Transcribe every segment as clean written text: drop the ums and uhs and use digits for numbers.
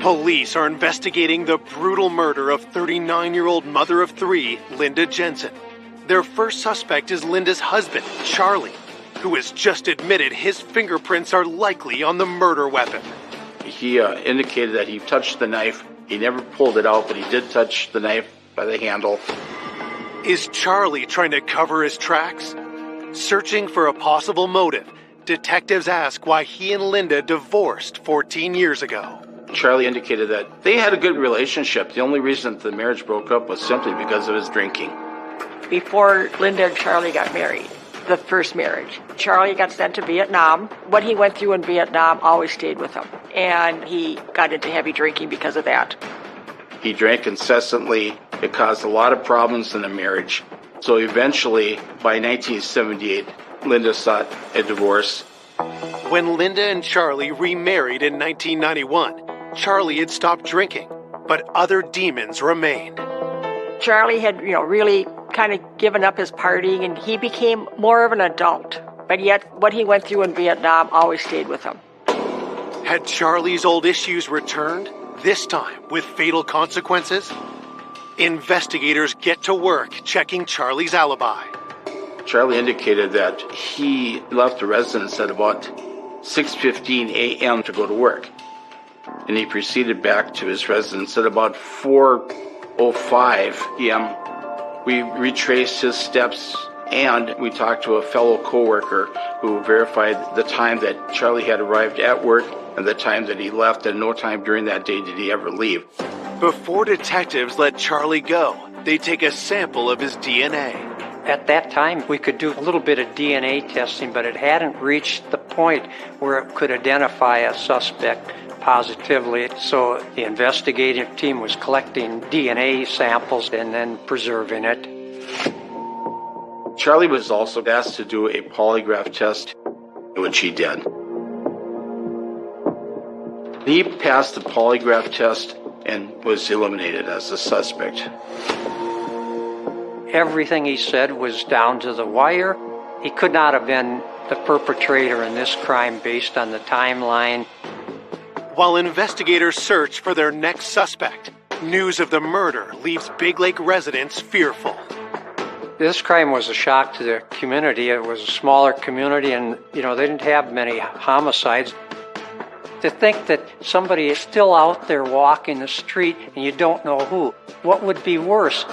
Police are investigating the brutal murder of 39-year-old mother of three, Linda Jensen. Their first suspect is Linda's husband, Charlie, who has just admitted his fingerprints are likely on the murder weapon. He indicated that he touched the knife. He never pulled it out, but he did touch the knife by the handle. Is Charlie trying to cover his tracks? Searching for a possible motive, detectives ask why he and Linda divorced 14 years ago. Charlie indicated that they had a good relationship. The only reason that the marriage broke up was simply because of his drinking. Before Linda and Charlie got married, the first marriage, Charlie got sent to Vietnam. What he went through in Vietnam always stayed with him, and he got into heavy drinking because of that. He drank incessantly. It caused a lot of problems in the marriage. So eventually, by 1978, Linda sought a divorce. When Linda and Charlie remarried in 1991, Charlie had stopped drinking, but other demons remained. Charlie had, really kind of given up his partying, and he became more of an adult. But yet, what he went through in Vietnam always stayed with him. Had Charlie's old issues returned, this time with fatal consequences? Investigators get to work checking Charlie's alibi. Charlie indicated that he left the residence at about 6:15 a.m. to go to work. And he proceeded back to his residence at about 4:05 p.m. We retraced his steps, and we talked to a fellow coworker who verified the time that Charlie had arrived at work and the time that he left, and no time during that day did he ever leave. Before detectives let Charlie go, they take a sample of his DNA. At that time, we could do a little bit of DNA testing, but it hadn't reached the point where it could identify a suspect positively. So the investigative team was collecting DNA samples and then preserving it. Charlie was also asked to do a polygraph test, which he did. He passed the polygraph test and was eliminated as a suspect. Everything he said was down to the wire. He could not have been the perpetrator in this crime based on the timeline. While investigators search for their next suspect, news of the murder leaves Big Lake residents fearful. This crime was a shock to the community. It was a smaller community, and, they didn't have many homicides. To think that somebody is still out there walking the street and you don't know who, what would be worse?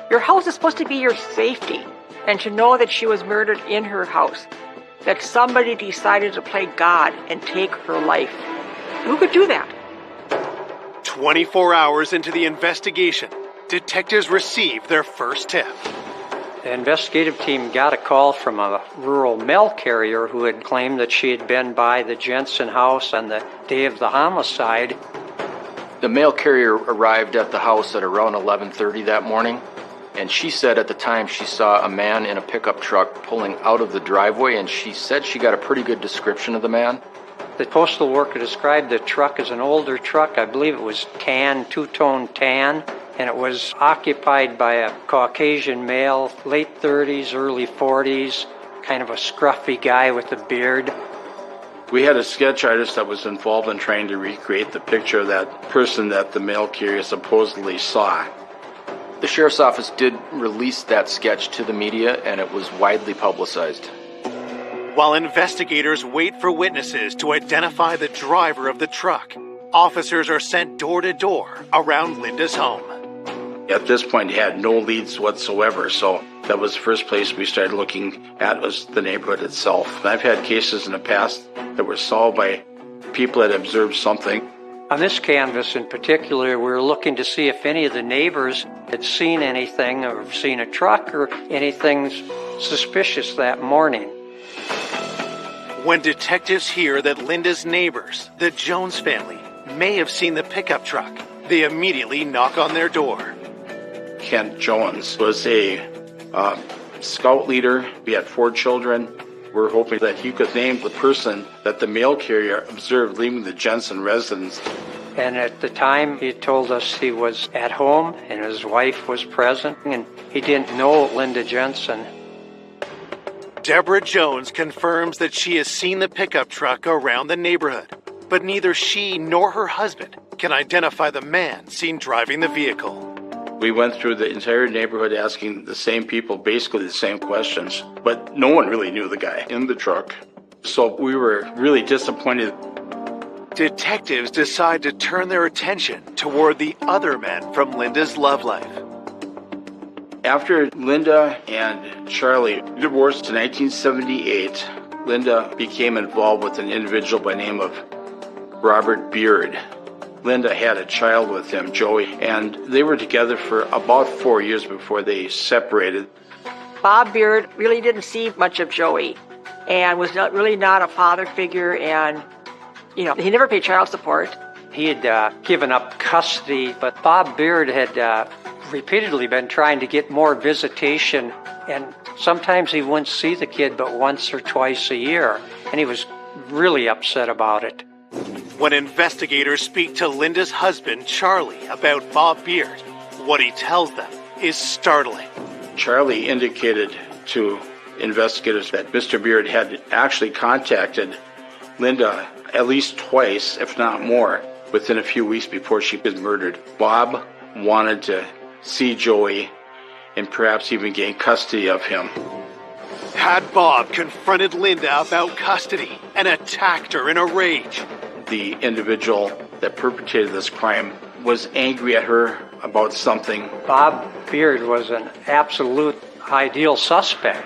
Your house is supposed to be your safety, and to know that she was murdered in her house, that somebody decided to play God and take her life. Who could do that? 24 hours into the investigation, detectives receive their first tip. The investigative team got a call from a rural mail carrier who had claimed that she had been by the Jensen house on the day of the homicide. The mail carrier arrived at the house at around 11:30 that morning, and she said at the time she saw a man in a pickup truck pulling out of the driveway, and she said she got a pretty good description of the man. The postal worker described the truck as an older truck. I believe it was tan, two-tone tan, and it was occupied by a Caucasian male, late 30s, early 40s, kind of a scruffy guy with a beard. We had a sketch artist that was involved in trying to recreate the picture of that person that the mail carrier supposedly saw. The sheriff's office did release that sketch to the media, and it was widely publicized. While investigators wait for witnesses to identify the driver of the truck, officers are sent door to door around Linda's home. At this point, he had no leads whatsoever, so that was the first place we started looking at was the neighborhood itself. And I've had cases in the past that were solved by people that observed something. On this canvas in particular, we were looking to see if any of the neighbors had seen anything or seen a truck or anything suspicious that morning. When detectives hear that Linda's neighbors, the Jones family, may have seen the pickup truck, they immediately knock on their door. Kent Jones was a scout leader. We had 4 children. We're hoping that he could name the person that the mail carrier observed leaving the Jensen residence. And at the time, he told us he was at home and his wife was present, and he didn't know Linda Jensen. Deborah Jones confirms that she has seen the pickup truck around the neighborhood, but neither she nor her husband can identify the man seen driving the vehicle. We went through the entire neighborhood asking the same people basically the same questions, but no one really knew the guy in the truck. So we were really disappointed. Detectives decide to turn their attention toward the other men from Linda's love life. After Linda and Charlie divorced in 1978, Linda became involved with an individual by the name of Robert Beard. Linda had a child with him, Joey, and they were together for about 4 years before they separated. Bob Beard really didn't see much of Joey and was really not a father figure, and, he never paid child support. He had given up custody, but Bob Beard had repeatedly been trying to get more visitation, and sometimes he wouldn't see the kid but once or twice a year, and he was really upset about it. When investigators speak to Linda's husband, Charlie, about Bob Beard, what he tells them is startling. Charlie indicated to investigators that Mr. Beard had actually contacted Linda at least twice, if not more, within a few weeks before she was murdered. Bob wanted to see Joey and perhaps even gain custody of him. Had Bob confronted Linda about custody and attacked her in a rage? The individual that perpetrated this crime was angry at her about something. Bob Beard was an absolute ideal suspect.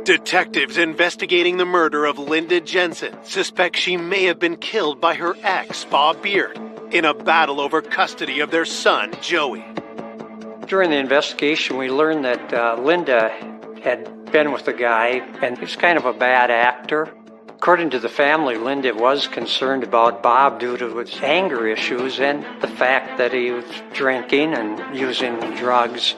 Detectives investigating the murder of Linda Jensen suspect she may have been killed by her ex, Bob Beard, in a battle over custody of their son, Joey. During the investigation, we learned that Linda had been with the guy, and he was kind of a bad actor. According to the family, Linda was concerned about Bob due to his anger issues and the fact that he was drinking and using drugs.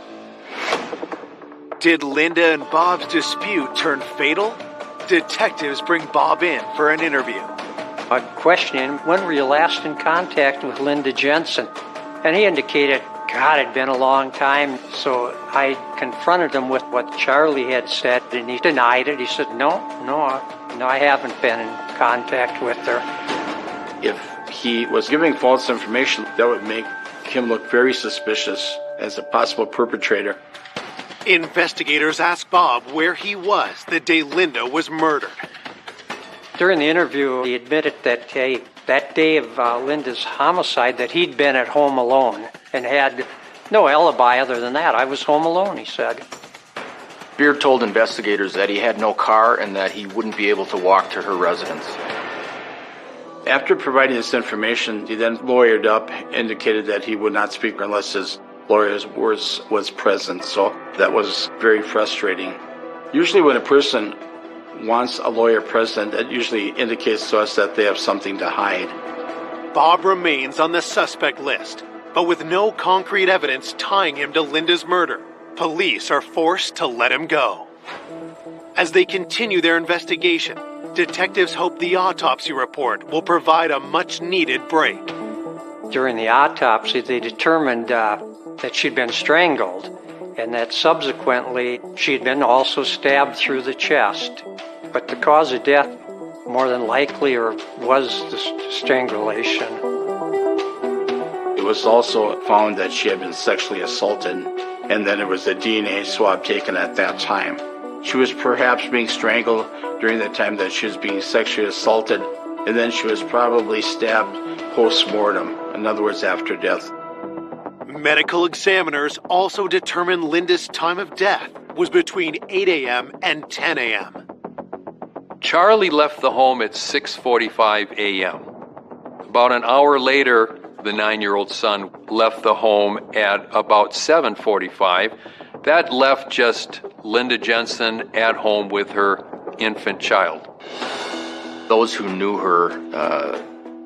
Did Linda and Bob's dispute turn fatal? Detectives bring Bob in for an interview. I questioned him, when were you last in contact with Linda Jensen? And he indicated, God, it'd been a long time. So I confronted him with what Charlie had said, and he denied it. He said, no, I haven't been in contact with her. If he was giving false information, that would make him look very suspicious as a possible perpetrator. Investigators ask Bob where he was the day Linda was murdered. During the interview, he admitted that that day of Linda's homicide, that he'd been at home alone and had no alibi other than that. I was home alone, he said. Beard told investigators that he had no car and that he wouldn't be able to walk to her residence. After providing this information, he then lawyered up, indicated that he would not speak unless his lawyer was present, so that was very frustrating. Usually when a person wants a lawyer present, that usually indicates to us that they have something to hide. Bob remains on the suspect list, but with no concrete evidence tying him to Linda's murder, police are forced to let him go. As they continue their investigation, detectives hope the autopsy report will provide a much-needed break. During the autopsy, they determined that she'd been strangled and that subsequently she'd been also stabbed through the chest. But the cause of death, more than likely, was the strangulation. It was also found that she had been sexually assaulted, and then there was a DNA swab taken at that time. She was perhaps being strangled during the time that she was being sexually assaulted, and then she was probably stabbed post-mortem, in other words, after death. Medical examiners also determined Linda's time of death was between 8 a.m. and 10 a.m. Charlie left the home at 6:45 a.m. About an hour later, the 9-year-old son left the home at about 7:45. That left just Linda Jensen at home with her infant child. Those who knew her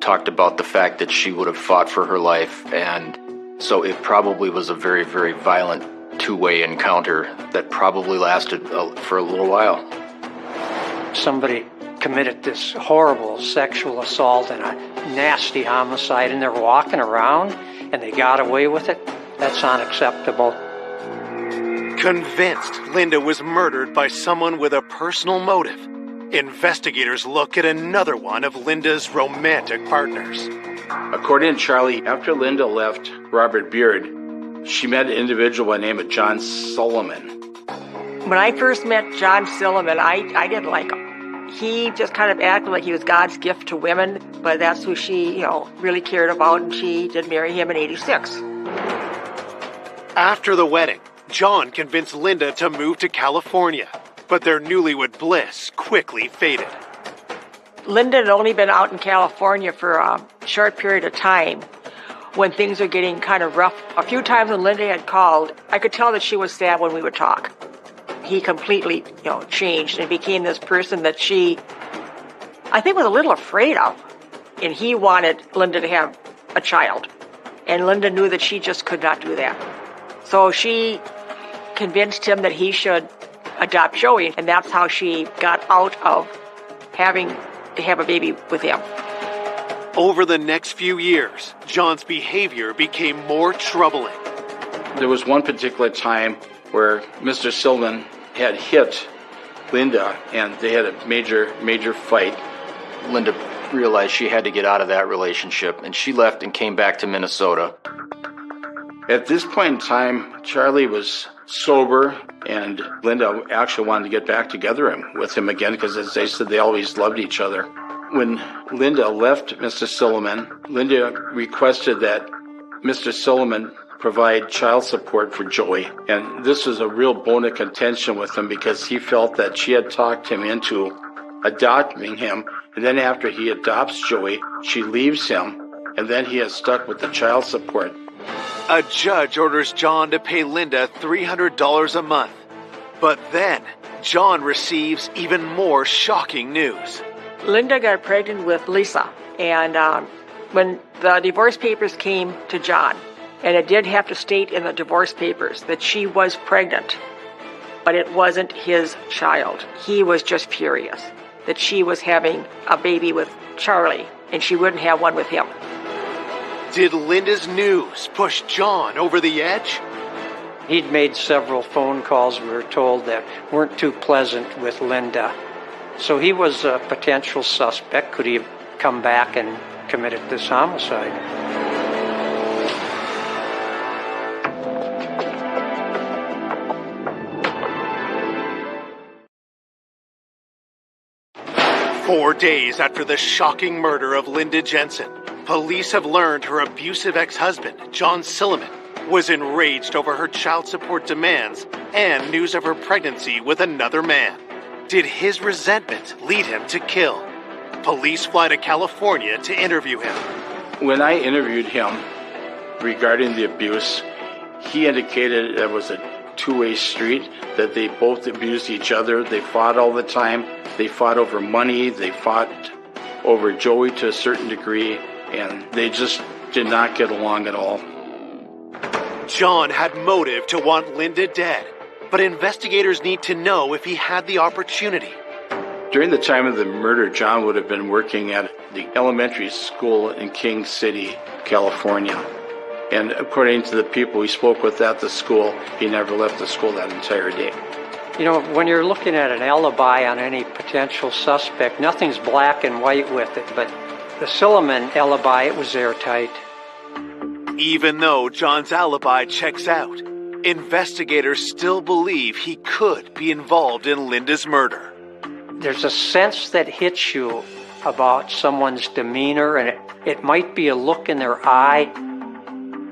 talked about the fact that she would have fought for her life, and so it probably was a very, very violent two-way encounter that probably lasted for a little while. Somebody committed this horrible sexual assault and a nasty homicide, and they're walking around and they got away with it. That's unacceptable. Convinced Linda was murdered by someone with a personal motive, investigators look at another one of Linda's romantic partners. According to Charlie, after Linda left Robert Beard, she met an individual by the name of John Silliman. When I first met John Silliman, I didn't like him. He just kind of acted like he was God's gift to women, but that's who she, really cared about, and she did marry him in '86. After the wedding, John convinced Linda to move to California, but their newlywed bliss quickly faded. Linda had only been out in California for a short period of time when things were getting kind of rough. A few times when Linda had called, I could tell that she was sad when we would talk. He completely, changed and became this person that she, I think, was a little afraid of. And he wanted Linda to have a child. And Linda knew that she just could not do that. So she convinced him that he should adopt Joey, and that's how she got out of having to have a baby with him. Over the next few years, John's behavior became more troubling. There was one particular time where Mr. Silliman had hit Linda, and they had a major fight. Linda realized she had to get out of that relationship, and she left and came back to Minnesota. At this point in time, Charlie was sober, and Linda actually wanted to get back together with him again because, as they said, they always loved each other. When Linda left Mr. Silliman, Linda requested that Mr. Silliman provide child support for Joey. And this was a real bone of contention with him because he felt that she had talked him into adopting him. And then after he adopts Joey, she leaves him, and then he is stuck with the child support. A judge orders John to pay Linda $300 a month. But then, John receives even more shocking news. Linda got pregnant with Lisa, and when the divorce papers came to John, and it did have to state in the divorce papers that she was pregnant, but it wasn't his child. He was just furious that she was having a baby with Charlie, and she wouldn't have one with him. Did Linda's news push John over the edge? He'd made several phone calls, we were told, that weren't too pleasant with Linda. So he was a potential suspect. Could he have come back and committed this homicide? "4 days after the shocking murder of Linda Jensen, police have learned her abusive ex-husband, John Silliman, was enraged over her child support demands and news of her pregnancy with another man. Did his resentment lead him to kill? Police fly to California to interview him. When I interviewed him regarding the abuse, he indicated it was a two-way street, that they both abused each other. They fought all the time. They fought over money. They fought over Joey to a certain degree, and they just did not get along at all. John had motive to want Linda dead, but investigators need to know if he had the opportunity. During the time of the murder, John would have been working at the elementary school in King City, California. And according to the people we spoke with at the school, he never left the school that entire day. When you're looking at an alibi on any potential suspect, nothing's black and white with it, but the Silliman alibi, it was airtight. Even though John's alibi checks out, investigators still believe he could be involved in Linda's murder. There's a sense that hits you about someone's demeanor, and it might be a look in their eye.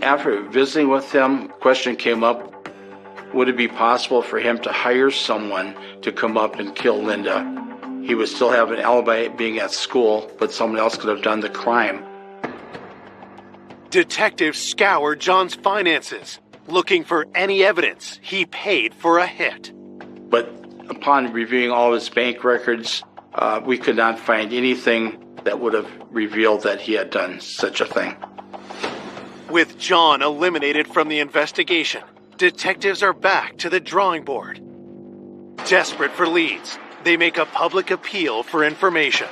After visiting with him, the question came up, would it be possible for him to hire someone to come up and kill Linda? He would still have an alibi being at school, but someone else could have done the crime. Detectives scoured John's finances, looking for any evidence he paid for a hit. But upon reviewing all of his bank records, we could not find anything that would have revealed that he had done such a thing. With John eliminated from the investigation, detectives are back to the drawing board. Desperate for leads, they make a public appeal for information.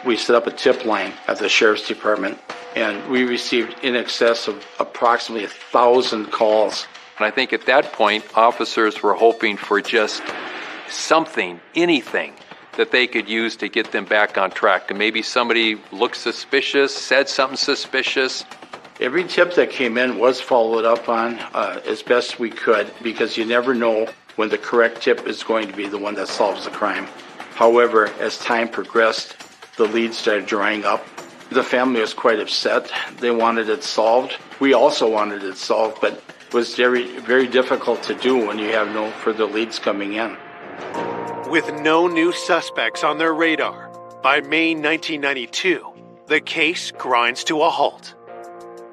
We set up a tip line at the Sheriff's Department, and we received in excess of approximately 1,000 calls And I think at that point, officers were hoping for just something, anything, that they could use to get them back on track. And maybe somebody looked suspicious, said something suspicious. Every tip that came in was followed up on as best we could, because you never know when the correct tip is going to be the one that solves the crime. However, as time progressed, the leads started drying up. The family was quite upset. They wanted it solved. We also wanted it solved, but it was very, very difficult to do when you have no further leads coming in. With no new suspects on their radar, by May 1992, the case grinds to a halt.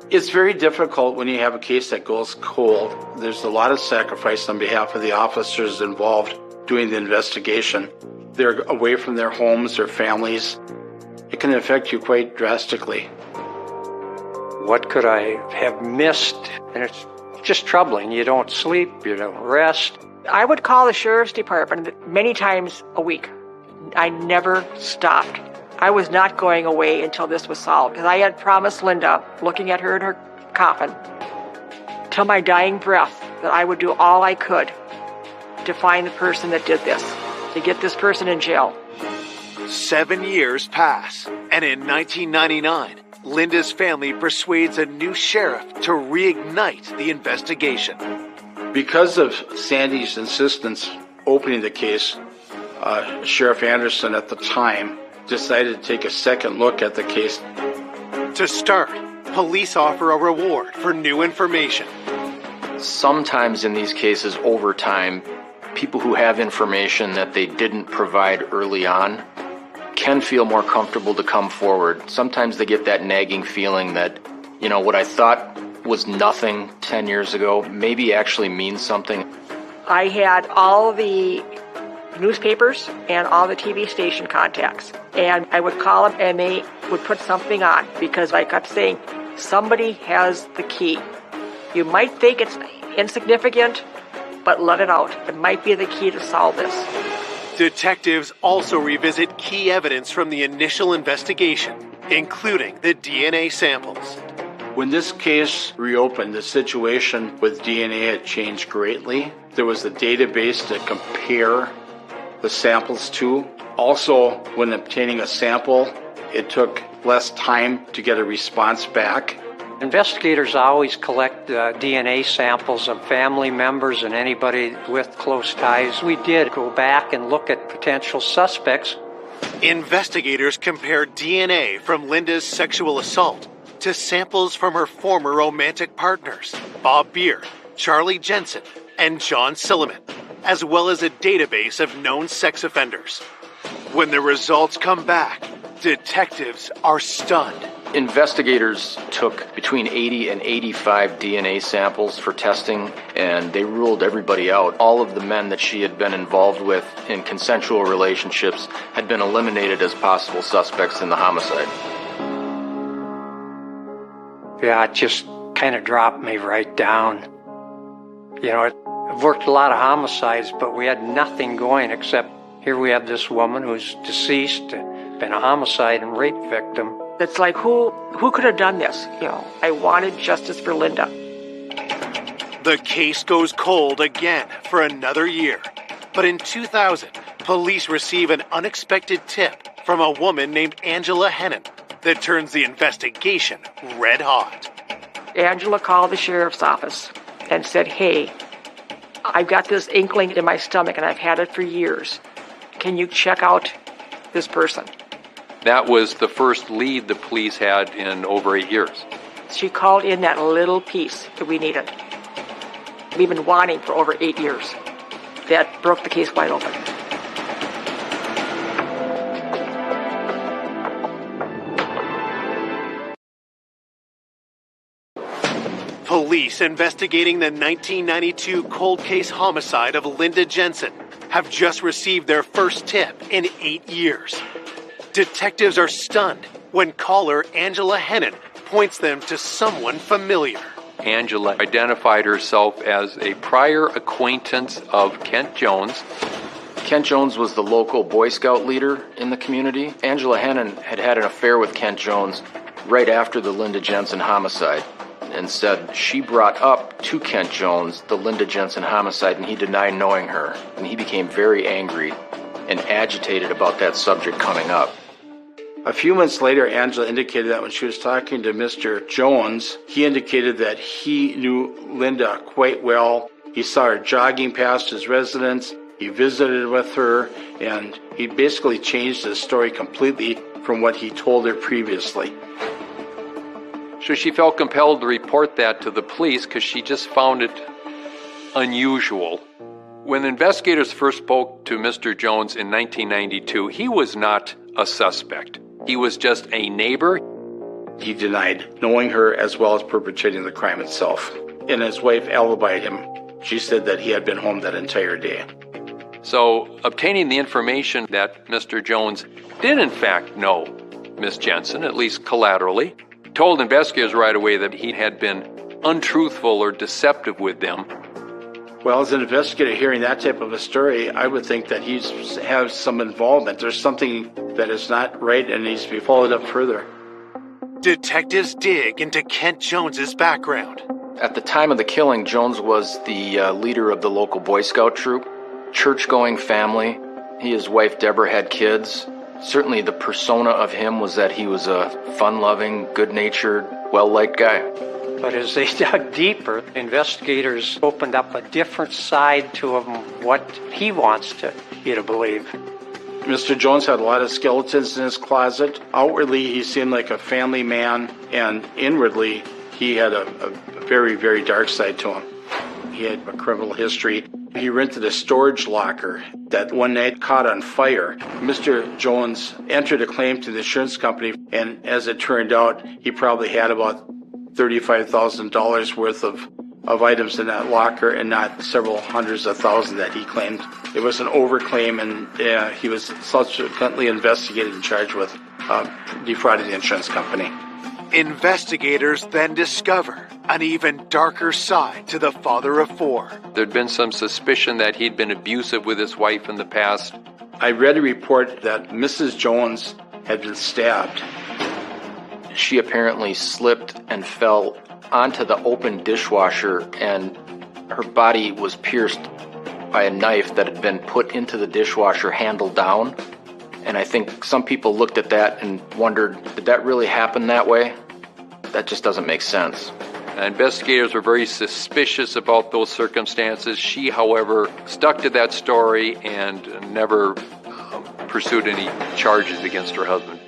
It's very difficult when you have a case that goes cold. There's a lot of sacrifice on behalf of the officers involved doing the investigation. They're away from their homes, their families. It can affect you quite drastically. What could I have missed? And it's just troubling. You don't sleep, you don't rest. I would call the sheriff's department many times a week. I never stopped. I was not going away until this was solved, because I had promised Linda, looking at her in her coffin, till my dying breath, that I would do all I could to find the person that did this, to get this person in jail. 7 years pass, and in 1999, Linda's family persuades a new sheriff to reignite the investigation. Because of Sandy's insistence opening the case, Sheriff Anderson at the time decided to take a second look at the case. To start, police offer a reward for new information. Sometimes in these cases, over time, people who have information that they didn't provide early on can feel more comfortable to come forward. Sometimes they get that nagging feeling that, what I thought was nothing 10 years ago maybe actually means something. I had all the newspapers and all the TV station contacts, and I would call them and they would put something on, because I kept saying, somebody has the key. You might think it's insignificant, but let it out. It might be the key to solve this. Detectives also revisit key evidence from the initial investigation, including the DNA samples. When this case reopened, the situation with DNA had changed greatly. There was a database to compare the samples to. Also, when obtaining a sample, it took less time to get a response back. Investigators always collect DNA samples of family members and anybody with close ties. We did go back and look at potential suspects. Investigators compared DNA from Linda's sexual assault to samples from her former romantic partners, Bob Beard, Charlie Jensen, and John Silliman, as well as a database of known sex offenders. When the results come back, detectives are stunned. Investigators took between 80 and 85 DNA samples for testing, and they ruled everybody out. All of the men that she had been involved with in consensual relationships had been eliminated as possible suspects in the homicide. Yeah, it just kind of dropped me right down. I've worked a lot of homicides, but we had nothing going except here we have this woman who's deceased, been a homicide and rape victim. It's like, who could have done this? I wanted justice for Linda. The case goes cold again for another year. But in 2000, police receive an unexpected tip from a woman named Angela Hennon that turns the investigation red hot. Angela called the sheriff's office and said, hey, I've got this inkling in my stomach and I've had it for years. Can you check out this person? That was the first lead the police had in over 8 years. She called in that little piece that we needed. We've been wanting for over 8 years. That broke the case wide open. Police investigating the 1992 cold case homicide of Linda Jensen have just received their first tip in 8 years. Detectives are stunned when caller Angela Hennon points them to someone familiar. Angela identified herself as a prior acquaintance of Kent Jones. Kent Jones was the local Boy Scout leader in the community. Angela Hennon had had an affair with Kent Jones right after the Linda Jensen homicide. and said she brought up to Kent Jones the Linda Jensen homicide, and he denied knowing her. And he became very angry and agitated about that subject coming up. A few months later, Angela indicated that when she was talking to Mr. Jones, he indicated that he knew Linda quite well. He saw her jogging past his residence. He visited with her, and he basically changed his story completely from what he told her previously. So she felt compelled to report that to the police because she just found it unusual. When investigators first spoke to Mr. Jones in 1992, he was not a suspect. He was just a neighbor. He denied knowing her as well as perpetrating the crime itself. And his wife alibied him. She said that he had been home that entire day. So obtaining the information that Mr. Jones did in fact know Miss Jensen, at least collaterally, told investigators right away that he had been untruthful or deceptive with them. Well, as an investigator hearing that type of a story, I would think that he has some involvement. There's something that is not right and needs to be followed up further. Detectives dig into Kent Jones's background. At the time of the killing, Jones was the leader of the local Boy Scout troop, church-going family. He and his wife Deborah had kids. Certainly the persona of him was that he was a fun-loving, good-natured, well-liked guy. But as they dug deeper, investigators opened up a different side to him, what he wants you to believe. Mr. Jones had a lot of skeletons in his closet. Outwardly, he seemed like a family man, and inwardly, he had a very, very dark side to him. He had a criminal history. He rented a storage locker that one night caught on fire. Mr. Jones entered a claim to the insurance company, and as it turned out, he probably had about $35,000 worth of items in that locker and not several hundreds of thousands that he claimed. It was an overclaim, and he was subsequently investigated and charged with defrauding the insurance company. Investigators then discover an even darker side to the father of four. There'd been some suspicion that he'd been abusive with his wife in the past. I read a report that Mrs. Jones had been stabbed. She apparently slipped and fell onto the open dishwasher, and her body was pierced by a knife that had been put into the dishwasher handle down. And I think some people looked at that and wondered, did that really happen that way? That just doesn't make sense. Investigators were very suspicious about those circumstances. She, however, stuck to that story and never pursued any charges against her husband.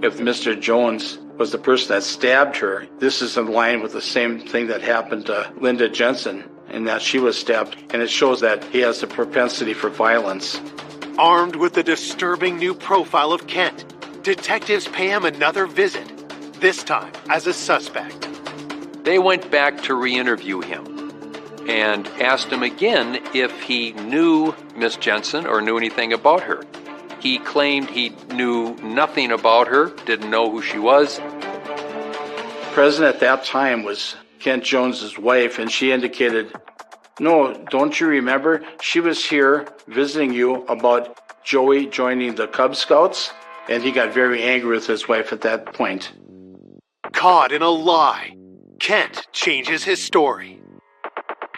If Mr. Jones was the person that stabbed her, this is in line with the same thing that happened to Linda Jensen, in that she was stabbed, and it shows that he has a propensity for violence. Armed with the disturbing new profile of Kent, detectives pay him another visit, this time as a suspect. They went back to re-interview him and asked him again if he knew Miss Jensen or knew anything about her. He claimed he knew nothing about her, didn't know who she was. Present at that time was Kent Jones's wife, and she indicated, "No, don't you remember? She was here visiting you about Joey joining the Cub Scouts?" And he got very angry with his wife at that point. Caught in a lie, Kent changes his story.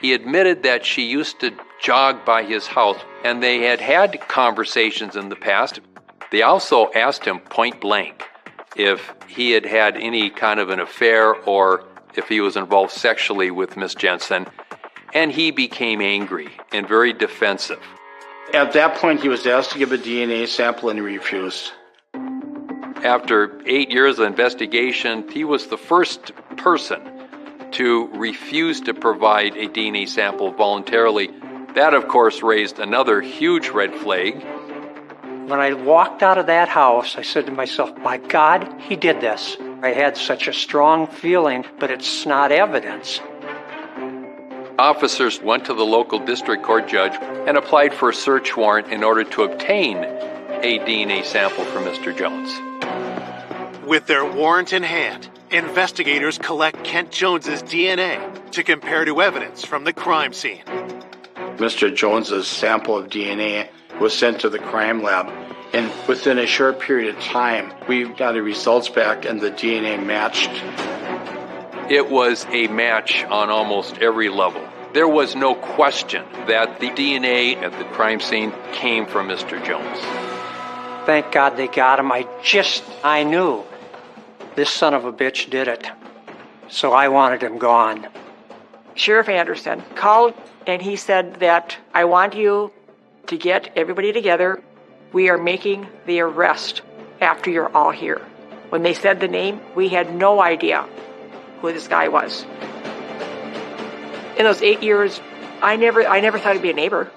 He admitted that she used to jog by his house, and they had had conversations in the past. They also asked him point blank if he had had any kind of an affair or if he was involved sexually with Miss Jensen, and he became angry and very defensive. At that point, he was asked to give a DNA sample, and he refused. After 8 years of investigation, he was the first person to refuse to provide a DNA sample voluntarily. That, of course, raised another huge red flag. When I walked out of that house, I said to myself, my God, he did this. I had such a strong feeling, but it's not evidence. Officers went to the local district court judge and applied for a search warrant in order to obtain a DNA sample from Mr. Jones. With their warrant in hand, investigators collect Kent Jones's DNA to compare to evidence from the crime scene. Mr. Jones's sample of DNA was sent to the crime lab, and within a short period of time, we got the results back and the DNA matched. It was a match on almost every level. There was no question that the DNA at the crime scene came from Mr. Jones. Thank God they got him. I knew this son of a bitch did it. So I wanted him gone. Sheriff Anderson called and he said that I want you to get everybody together. We are making the arrest after you're all here. When they said the name, we had no idea who this guy was. In those 8 years, I never thought he'd be a neighbor.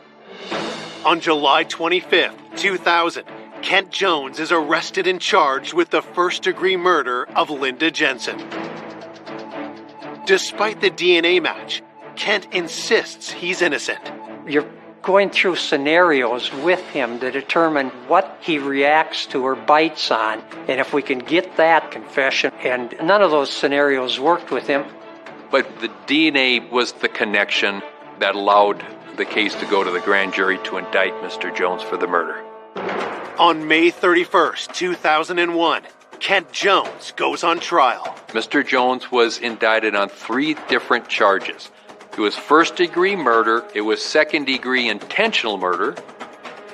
On July 25th, 2000, Kent Jones is arrested and charged with the first-degree murder of Linda Jensen. Despite the DNA match, Kent insists he's innocent. You're going through scenarios with him to determine what he reacts to or bites on. And if we can get that confession, and none of those scenarios worked with him. But the DNA was the connection that allowed the case to go to the grand jury to indict Mr. Jones for the murder. On May 31st, 2001, Kent Jones goes on trial. Mr. Jones was indicted on 3 different charges. It was first-degree murder, it was second-degree intentional murder,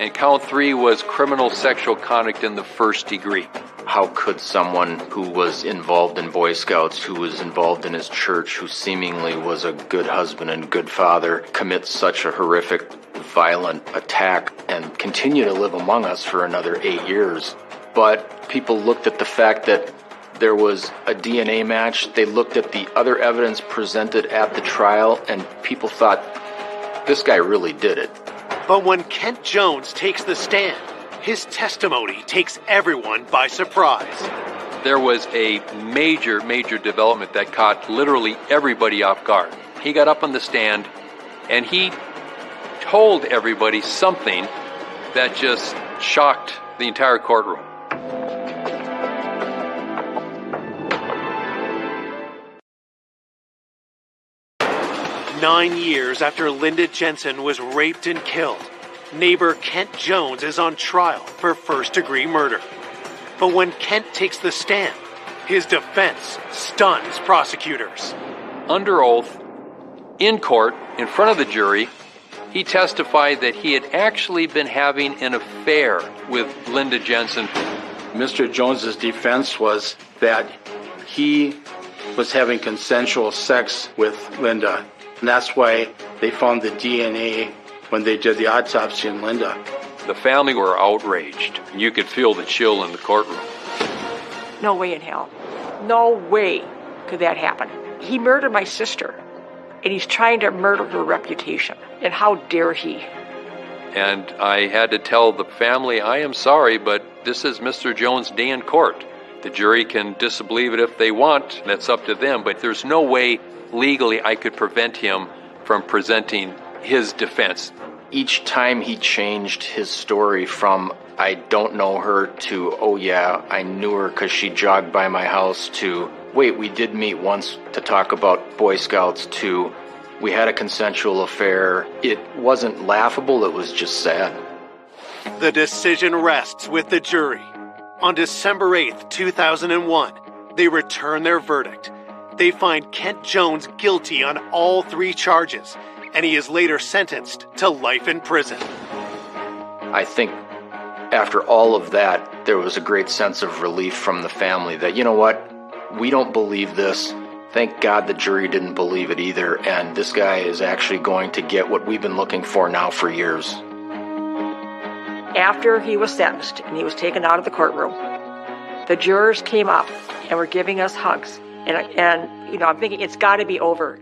and count 3 was criminal sexual conduct in the first degree. How could someone who was involved in Boy Scouts, who was involved in his church, who seemingly was a good husband and good father, commit such a horrific, violent attack and continue to live among us for another 8 years? But people looked at the fact that there was a DNA match. They looked at the other evidence presented at the trial, and people thought, this guy really did it. But when Kent Jones takes the stand, his testimony takes everyone by surprise. There was a major development that caught literally everybody off guard. He got up on the stand, and he told everybody something that just shocked the entire courtroom. Nine years after Linda Jensen was raped and killed, neighbor Kent Jones is on trial for first-degree murder. But when Kent takes the stand, his defense stuns prosecutors. Under oath, in court, in front of the jury, he testified that he had actually been having an affair with Linda Jensen. Mr. Jones's defense was that he was having consensual sex with Linda. And that's why they found the DNA when they did the autopsy on Linda. The family were outraged. You could feel the chill in the courtroom. No way in hell. No way could that happen. He murdered my sister, and he's trying to murder her reputation. And how dare he? And I had to tell the family, I am sorry, but this is Mr. Jones' day in court. The jury can disbelieve it if they want. That's up to them. But there's no way legally I could prevent him from presenting his defense. Each time he changed his story from, I don't know her, to, oh yeah, I knew her because she jogged by my house, to, wait, we did meet once to talk about Boy Scouts, to, we had a consensual affair. It wasn't laughable, it was just sad. The decision rests with the jury. On December 8th, 2001, they return their verdict. They find Kent Jones guilty on all 3 charges, and he is later sentenced to life in prison. I think after all of that, there was a great sense of relief from the family that, you know what, we don't believe this. Thank God the jury didn't believe it either, and this guy is actually going to get what we've been looking for now for years. After he was sentenced and he was taken out of the courtroom, the jurors came up and were giving us hugs. And you know, I'm thinking it's got to be over.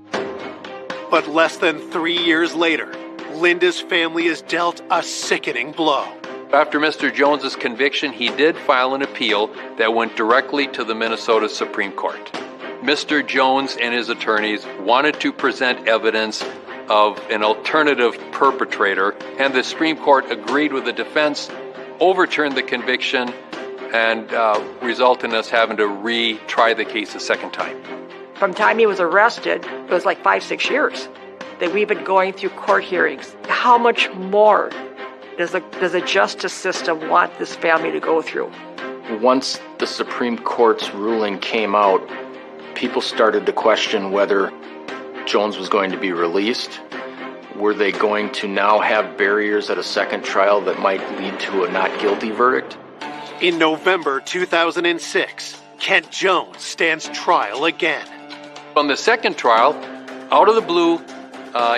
But less than 3 years later, Linda's family is dealt a sickening blow. After Mr. Jones's conviction, he did file an appeal that went directly to the Minnesota Supreme Court. Mr. Jones and his attorneys wanted to present evidence of an alternative perpetrator, and the Supreme Court agreed with the defense, overturned the conviction, and result in us having to retry the case a second time. From the time he was arrested, it was like 5-6 years that we've been going through court hearings. How much more does the justice system want this family to go through? Once the Supreme Court's ruling came out, people started to question whether Jones was going to be released. Were they going to now have barriers at a second trial that might lead to a not guilty verdict? In November 2006, Kent Jones stands trial again. On the second trial, out of the blue,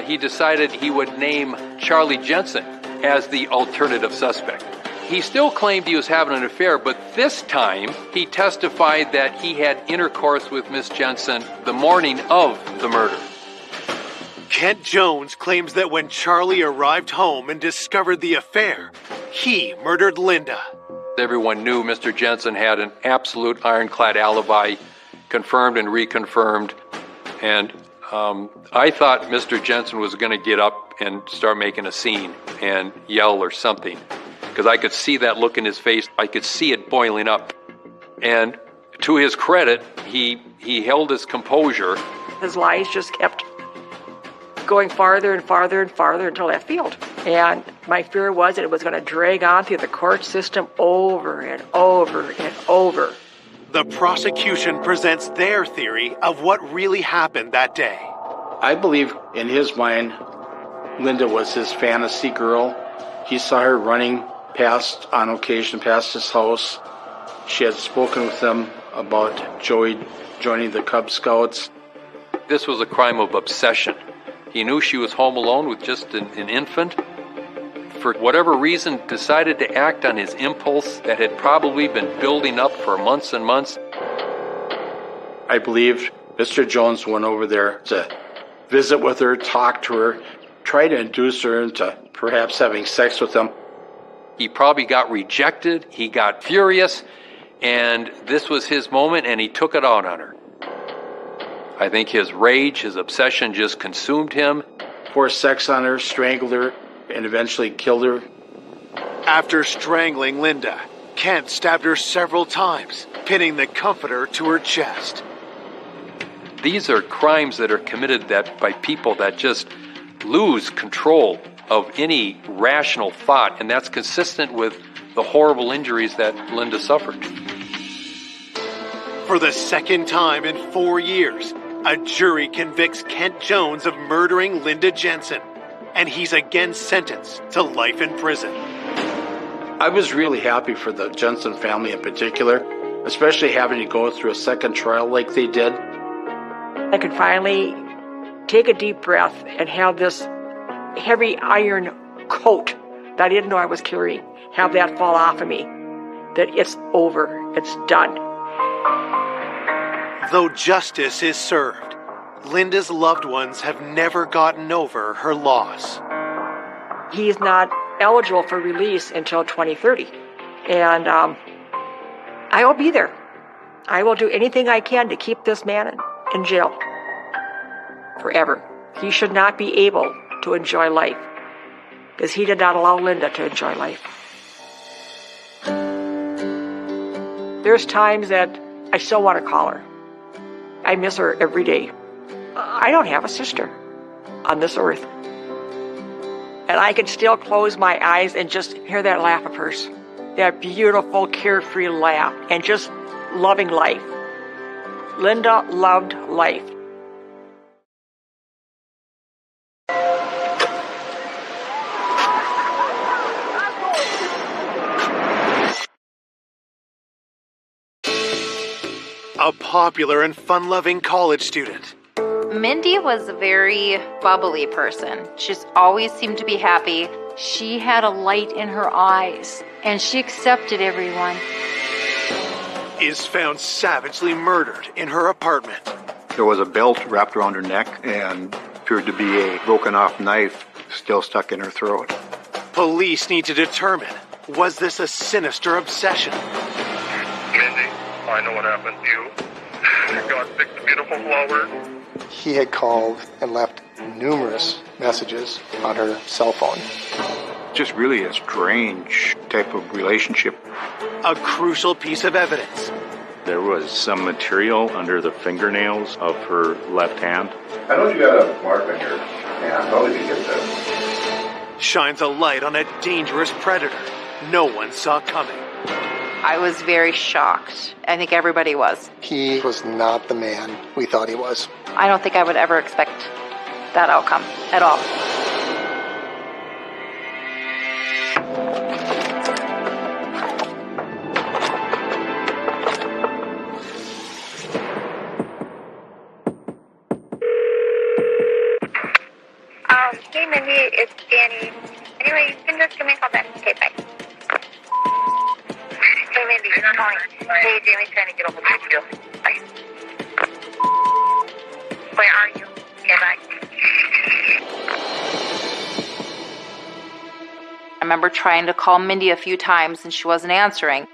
he decided he would name Charlie Jensen as the alternative suspect. He still claimed he was having an affair, but this time he testified that he had intercourse with Miss Jensen the morning of the murder. Kent Jones claims that when Charlie arrived home and discovered the affair, he murdered Linda. Everyone knew Mr. Jensen had an absolute ironclad alibi, confirmed and reconfirmed, and I thought Mr. Jensen was going to get up and start making a scene and yell or something, because I could see that look in his face. I could see it boiling up. And to his credit, he held his composure. His lies just kept going farther and farther and farther into left field. And my fear was that it was going to drag on through the court system over and over and over. The prosecution presents their theory of what really happened that day. I believe in his mind, Linda was his fantasy girl. He saw her running on occasion past his house. She had spoken with him about Joey joining the Cub Scouts. This was a crime of obsession. He knew she was home alone with just an infant. For whatever reason, decided to act on his impulse that had probably been building up for months and months. I believe Mr. Jones went over there to visit with her, talk to her, try to induce her into perhaps having sex with him. He probably got rejected, he got furious, and this was his moment, and he took it out on her. I think his rage, his obsession just consumed him. Forced sex on her, strangled her, and eventually killed her. After strangling Linda, Kent stabbed her several times, pinning the comforter to her chest. These are crimes that are committed by people that just lose control of any rational thought, and that's consistent with the horrible injuries that Linda suffered. For the second time in 4 years, a jury convicts Kent Jones of murdering Linda Jensen, and he's again sentenced to life in prison. I was really happy for the Jensen family in particular, especially having to go through a second trial like they did. I could finally take a deep breath and have this heavy iron coat that I didn't know I was carrying, have that fall off of me, that it's over, it's done. Though justice is served, Linda's loved ones have never gotten over her loss. He's not eligible for release until 2030, and I will be there. I will do anything I can to keep this man in jail forever. He should not be able to enjoy life, because he did not allow Linda to enjoy life. There's times that I still want to call her. I miss her every day. I don't have a sister on this earth. And I can still close my eyes and just hear that laugh of hers. That beautiful, carefree laugh, and just loving life. Linda loved life. A popular and fun-loving college student. Mindy was a very bubbly person. She just always seemed to be happy. She had a light in her eyes, and she accepted everyone. Is found savagely murdered in her apartment. There was a belt wrapped around her neck and appeared to be a broken-off knife still stuck in her throat. Police need to determine, was this a sinister obsession? Mindy, I know what happened to you. God picked the beautiful flower. He had called and left numerous messages on her cell phone. Just really a strange type of relationship. A crucial piece of evidence. There was some material under the fingernails of her left hand. I know you got a mark on your hand. How did you get that? Shines a light on a dangerous predator no one saw coming. I was very shocked. I think everybody was. He was not the man we thought he was. I don't think I would ever expect that outcome at all. Hey, Mindy, it's Danny. Anyway, you can just give me a call back. Okay, bye. Hey, Mindy, it's Tony. Hey, Jamie's trying to get over to you. Bye. Where are you? Okay, bye. I remember trying to call Mindy a few times and she wasn't answering.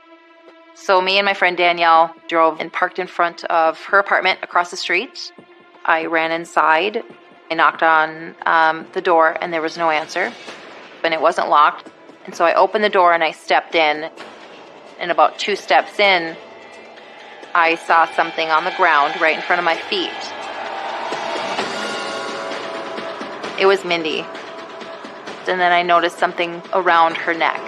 So me and my friend Danielle drove and parked in front of her apartment across the street. I ran inside. I knocked on the door and there was no answer, and it wasn't locked. And so I opened the door and I stepped in, and about 2 steps in, I saw something on the ground right in front of my feet. It was Mindy. And then I noticed something around her neck.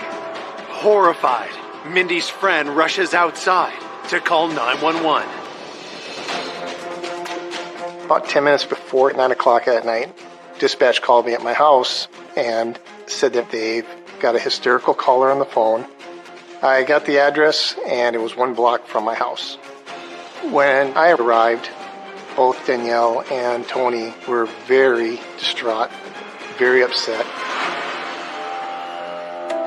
Horrified, Mindy's friend rushes outside to call 911. About 10 minutes before 9 o'clock at night, dispatch called me at my house and said that they've got a hysterical caller on the phone. I got the address, and it was 1 block from my house. When I arrived, both Danielle and Tony were very distraught, very upset.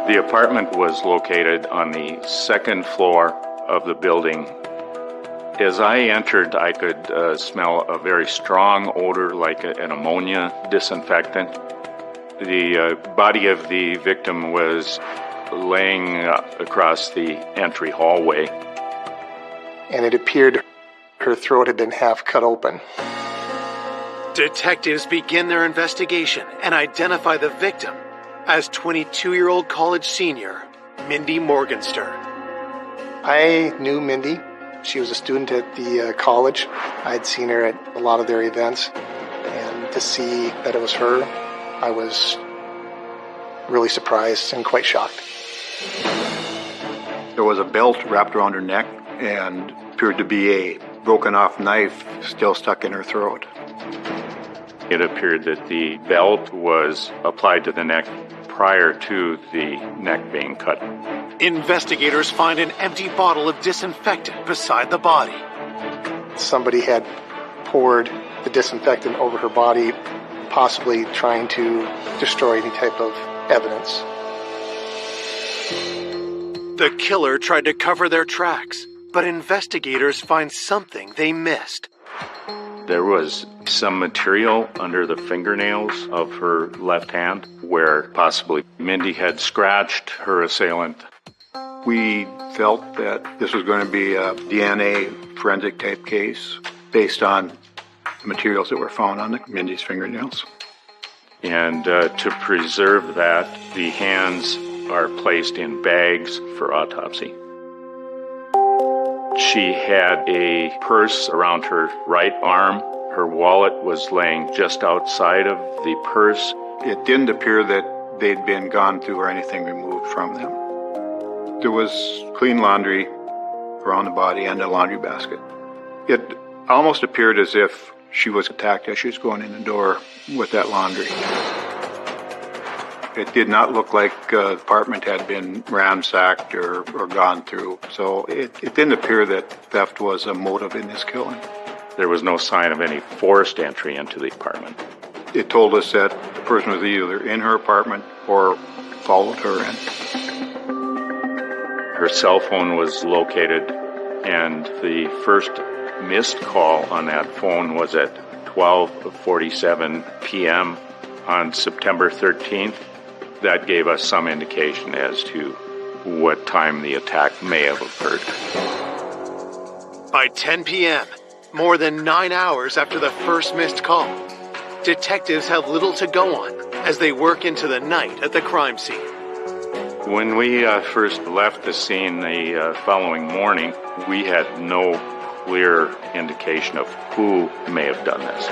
The apartment was located on the 2nd floor of the building. As I entered, I could smell a very strong odor like an ammonia disinfectant. The body of the victim was laying across the entry hallway. And it appeared her throat had been half cut open. Detectives begin their investigation and identify the victim as 22-year-old college senior Mindy Morgenstern. I knew Mindy. She was a student at the college. I'd seen her at a lot of their events. And to see that it was her, I was really surprised and quite shocked. There was a belt wrapped around her neck and appeared to be a broken off knife still stuck in her throat. It appeared that the belt was applied to the neck prior to the neck being cut. Investigators find an empty bottle of disinfectant beside the body. Somebody had poured the disinfectant over her body, possibly trying to destroy any type of evidence. The killer tried to cover their tracks, but investigators find something they missed. There was some material under the fingernails of her left hand where possibly Mindy had scratched her assailant. We felt that this was going to be a DNA forensic type case based on materials that were found on Mindy's fingernails. And to preserve that, the hands are placed in bags for autopsy. She had a purse around her right arm. Her wallet was laying just outside of the purse. It didn't appear that they'd been gone through or anything removed from them. There was clean laundry around the body and a laundry basket. It almost appeared as if she was attacked as she was going in the door with that laundry. It did not look like the apartment had been ransacked or gone through, so it didn't appear that theft was a motive in this killing. There was no sign of any forced entry into the apartment. It told us that the person was either in her apartment or followed her in. Her cell phone was located, and the first missed call on that phone was at 12:47 p.m. on September 13th. That gave us some indication as to what time the attack may have occurred. By 10 p.m., more than 9 hours after the first missed call, detectives have little to go on as they work into the night at the crime scene. When we first left the scene the following morning, we had no clear indication of who may have done this.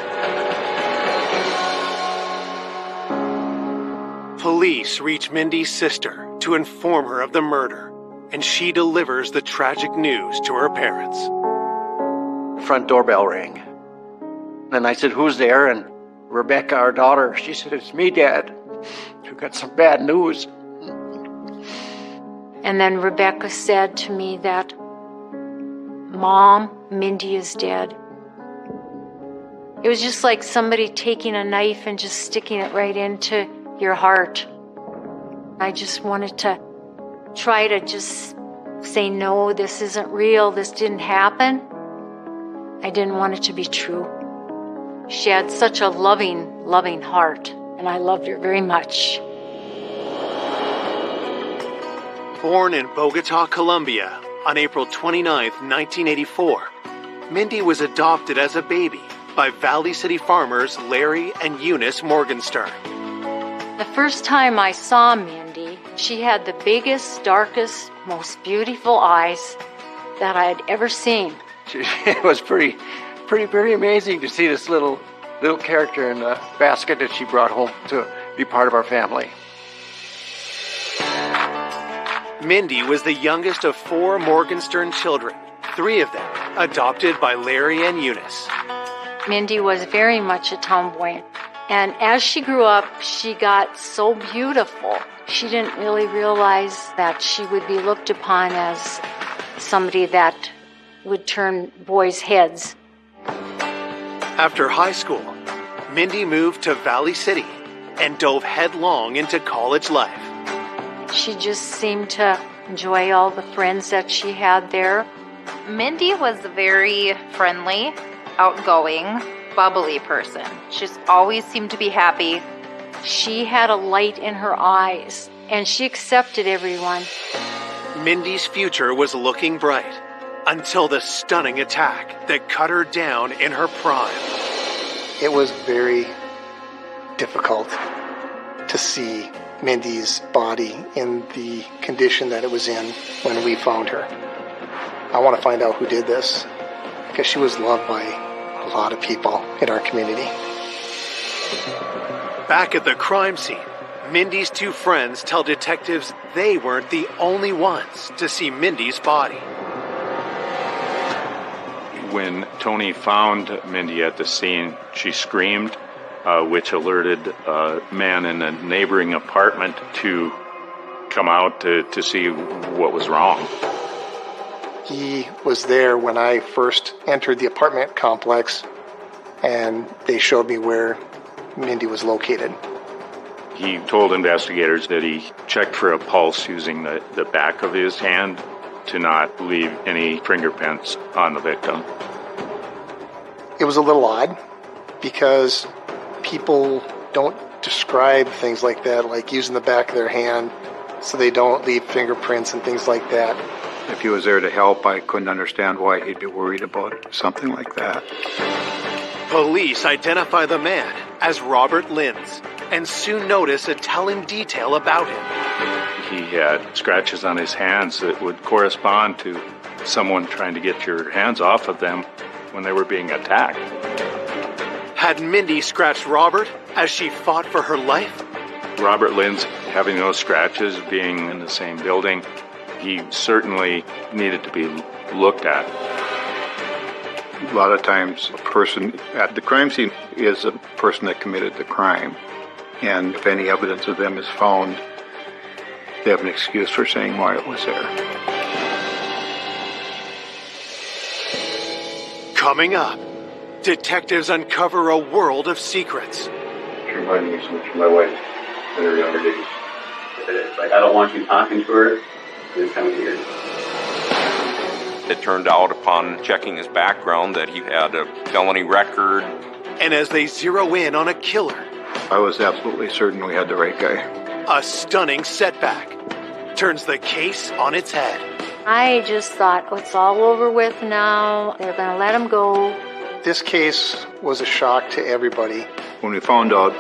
Police reach Mindy's sister to inform her of the murder. and she delivers the tragic news to her parents. The front doorbell rang. And I said, "Who's there?" And Rebecca, our daughter, she said, "It's me, Dad. We've got some bad news." And then Rebecca said to me that, "Mom, Mindy is dead." It was just like somebody taking a knife and just sticking it right into your heart. I just wanted to try to just say, no, this isn't real. This didn't happen. I didn't want it to be true. She had such a loving, loving heart, and I loved her very much. Born in Bogota, Colombia, on April 29, 1984, Mindy was adopted as a baby by Valley City farmers Larry and Eunice Morgenstern. The first time I saw Mindy, she had the biggest, darkest, most beautiful eyes that I had ever seen. It was pretty amazing to see this little character in the basket that she brought home to be part of our family. Mindy was the youngest of 4 Morgenstern children, 3 of them adopted by Larry and Eunice. Mindy was very much a tomboy. And as she grew up, she got so beautiful. She didn't really realize that she would be looked upon as somebody that would turn boys' heads. After high school, Mindy moved to Valley City and dove headlong into college life. She just seemed to enjoy all the friends that she had there. Mindy was a very friendly, outgoing, bubbly person. She just always seemed to be happy. She had a light in her eyes, and she accepted everyone. Mindy's future was looking bright until the stunning attack that cut her down in her prime. It was very difficult to see Mindy's body in the condition that it was in when we found her. I want to find out who did this, because she was loved by a lot of people in our community. Back at the crime scene, Mindy's 2 friends tell detectives they weren't the only ones to see Mindy's body. When Tony found Mindy at the scene, she screamed, which alerted a man in a neighboring apartment to come out to see what was wrong. He was there when I first entered the apartment complex, and they showed me where Mindy was located. He told investigators that he checked for a pulse using the back of his hand to not leave any fingerprints on the victim. It was a little odd because people don't describe things like that, like using the back of their hand so they don't leave fingerprints and things like that. If he was there to help, I couldn't understand why he'd be worried about something like that. Police identify the man as Robert Linds and soon notice a telling detail about him. He had scratches on his hands that would correspond to someone trying to get your hands off of them when they were being attacked. Had Mindy scratched Robert as she fought for her life? Robert Linds, having those scratches, being in the same building, he certainly needed to be looked at. A lot of times, a person at the crime scene is a person that committed the crime. And if any evidence of them is found, they have an excuse for saying why it was there. Coming up, detectives uncover a world of secrets. She reminded me so much of my wife in her younger days. It's like, I don't want you talking to her. Then come here. It turned out upon checking his background that he had a felony record. And as they zero in on a killer, I was absolutely certain we had the right guy. a stunning setback turns the case on its head. I just thought, it's all over with now. They're going to let him go. This case was a shock to everybody. When we found out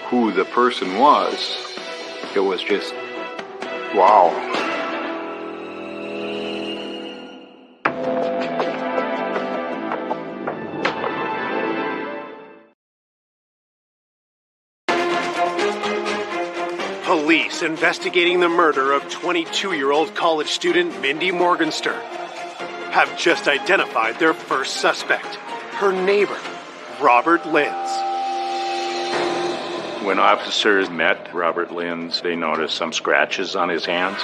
who the person was, it was just, wow. Police investigating the murder of 22-year-old college student Mindy Morgenstern have just identified their first suspect, her neighbor, Robert Linz. When officers met Robert Linz, they noticed some scratches on his hands.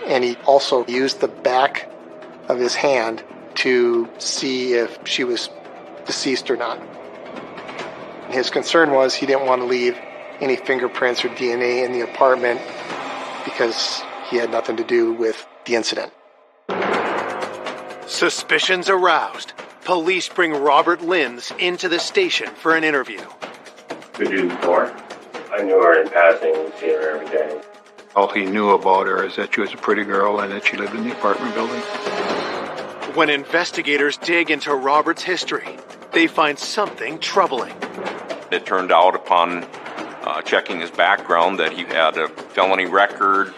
And he also used the back of his hand to see if she was deceased or not. His concern was he didn't want to leave any fingerprints or DNA in the apartment because he had nothing to do with the incident. Suspicions aroused. Police bring Robert Linz into the station for an interview. Could you before? I knew her in passing and seen her every day. All he knew about her is that she was a pretty girl and that she lived in the apartment building. When investigators dig into Robert's history, they find something troubling. It turned out upon checking his background that he had a felony record.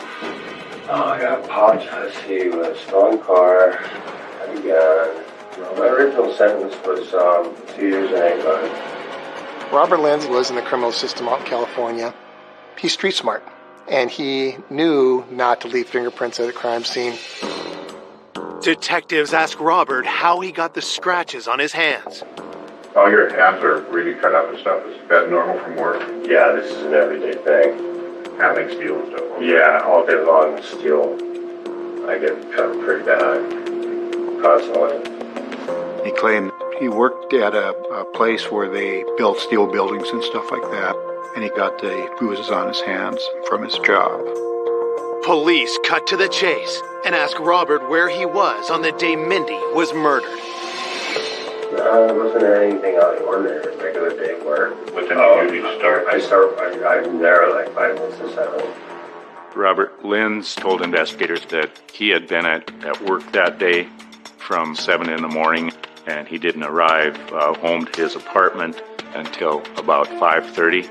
I got popped, let's see, with a stolen car, had a gun. My original sentence was 2 years and 8 months. Robert Linz was in the criminal system out in California. He's street smart, and he knew not to leave fingerprints at a crime scene. Detectives ask Robert how he got the scratches on his hands. Oh, your hands are really cut up and stuff. Is that normal from work? Yeah, this is an everyday thing. Handling steel and stuff? Yeah, all day long with steel. I get cut pretty bad, constantly. He claimed he worked at a place where they built steel buildings and stuff like that, and he got the bruises on his hands from his job. Police cut to the chase and ask Robert where he was on the day Mindy was murdered. It wasn't anything out of the ordinary, regular day work. What time did you usually start? I'm there like 5 minutes to 7. Robert Linz told investigators that he had been at work that day from 7 in the morning, and he didn't arrive home to his apartment until about 5:30.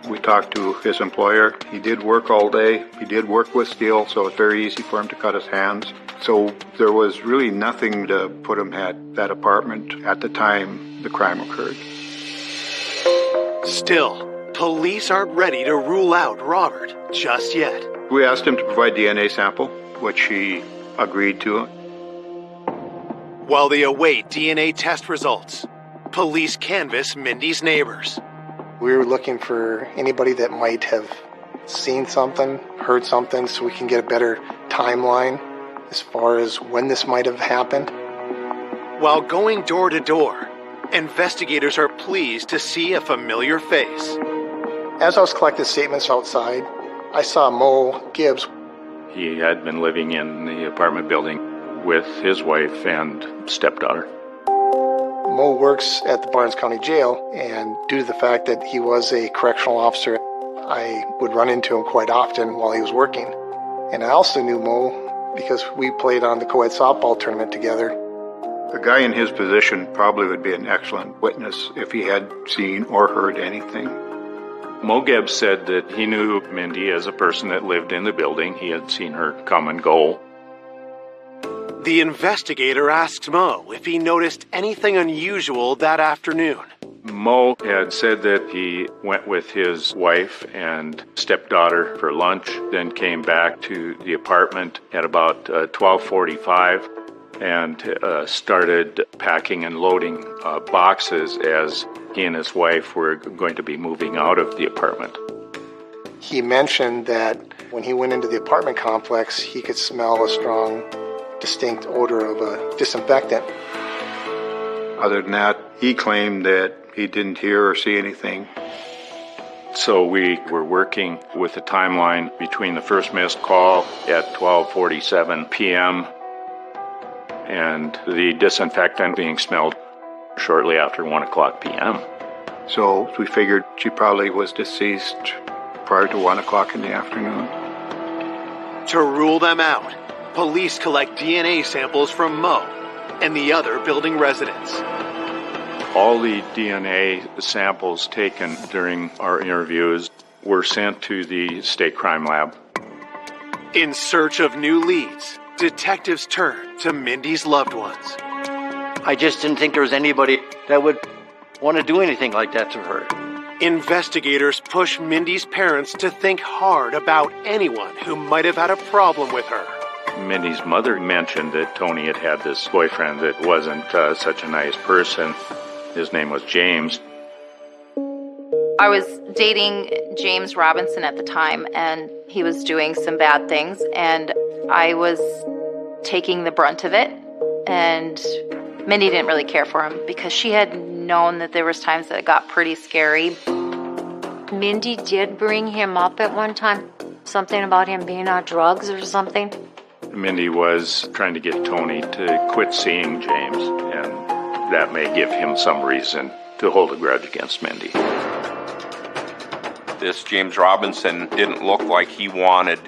We talked to his employer. He did work all day. He did work with steel, so it's very easy for him to cut his hands. So there was really nothing to put him at that apartment at the time the crime occurred. Still, police aren't ready to rule out Robert just yet. We asked him to provide DNA sample, which he agreed to. While they await DNA test results, police canvass Mindy's neighbors. We were looking for anybody that might have seen something, heard something, so we can get a better timeline as far as when this might have happened. While going door to door, investigators are pleased to see a familiar face. As I was collecting statements outside, I saw Mo Gibbs. He had been living in the apartment building with his wife and stepdaughter. Mo works at the Barnes County Jail, and due to the fact that he was a correctional officer, I would run into him quite often while he was working. And I also knew Mo because we played on the co-ed softball tournament together. A guy in his position probably would be an excellent witness if he had seen or heard anything. Mo Gibbs said that he knew Mindy as a person that lived in the building. He had seen her come and go. The investigator asked Mo if he noticed anything unusual that afternoon. Mo had said that he went with his wife and stepdaughter for lunch, then came back to the apartment at about 12:45 and started packing and loading boxes as he and his wife were going to be moving out of the apartment. He mentioned that when he went into the apartment complex, he could smell a strong, distinct odor of a disinfectant. Other than that, he claimed that he didn't hear or see anything. So we were working with a timeline between the first missed call at 12:47 p.m. and the disinfectant being smelled shortly after 1 o'clock p.m. So we figured she probably was deceased prior to 1 o'clock in the afternoon. To rule them out, police collect DNA samples from Mo and the other building residents. All the DNA samples taken during our interviews were sent to the state crime lab. In search of new leads, detectives turn to Mindy's loved ones. I just didn't think there was anybody that would want to do anything like that to her. Investigators push Mindy's parents to think hard about anyone who might have had a problem with her. Mindy's mother mentioned that Tony had had this boyfriend that wasn't such a nice person. His name was James. I was dating James Robinson at the time, and he was doing some bad things, and I was taking the brunt of it, and Mindy didn't really care for him because she had known that there was times that it got pretty scary. Mindy did bring him up at one time, something about him being on drugs or something. Mindy was trying to get Tony to quit seeing James, and that may give him some reason to hold a grudge against Mindy. This James Robinson didn't look like he wanted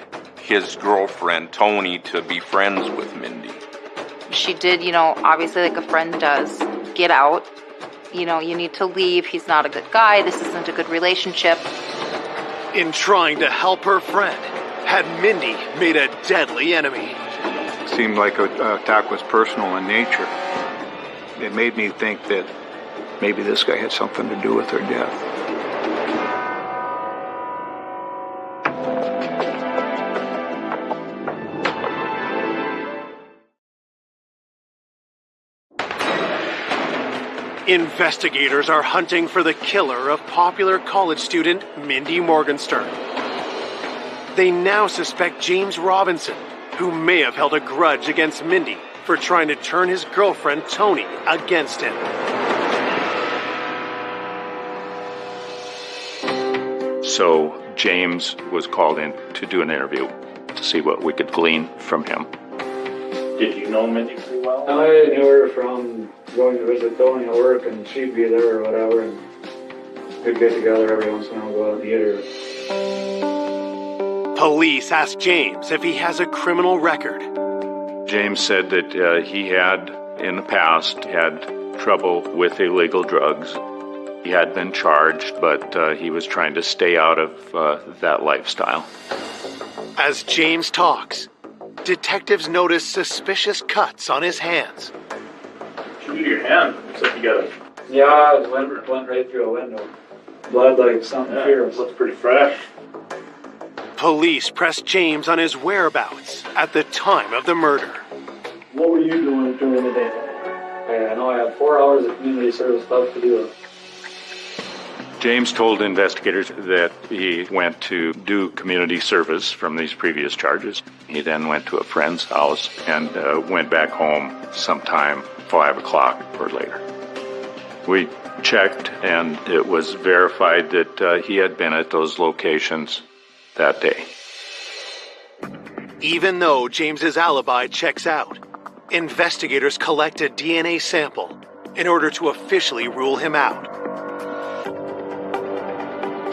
his girlfriend, Tony, to be friends with Mindy. She did, obviously like a friend does, get out. You need to leave. He's not a good guy. This isn't a good relationship. In trying to help her friend, had Mindy made a deadly enemy. It seemed like an attack was personal in nature. It made me think that maybe this guy had something to do with her death. Investigators are hunting for the killer of popular college student Mindy Morgenstern. They now suspect James Robinson, who may have held a grudge against Mindy for trying to turn his girlfriend Tony against him. So James was called in to do an interview to see what we could glean from him. Did you know Mindy pretty well? I knew her from going to visit Tony at work, and she'd be there or whatever, and we'd get together every once in a while, go out and eat her. Police asked James if he has a criminal record. James said that he had, in the past, had trouble with illegal drugs. He had been charged, but he was trying to stay out of that lifestyle. As James talks, detectives notice suspicious cuts on his hands. What you do to your hand? Looks like you got a... Yeah, it went right through a window. Blood like something fierce. Looks pretty fresh. Police pressed James on his whereabouts at the time of the murder. What were you doing during the day? I know I had 4 hours of community service stuff to do. James told investigators that he went to do community service from these previous charges. He then went to a friend's house and went back home sometime 5 o'clock or later. We checked, and it was verified that he had been at those locations that day. Even though James's alibi checks out, investigators collect a DNA sample in order to officially rule him out.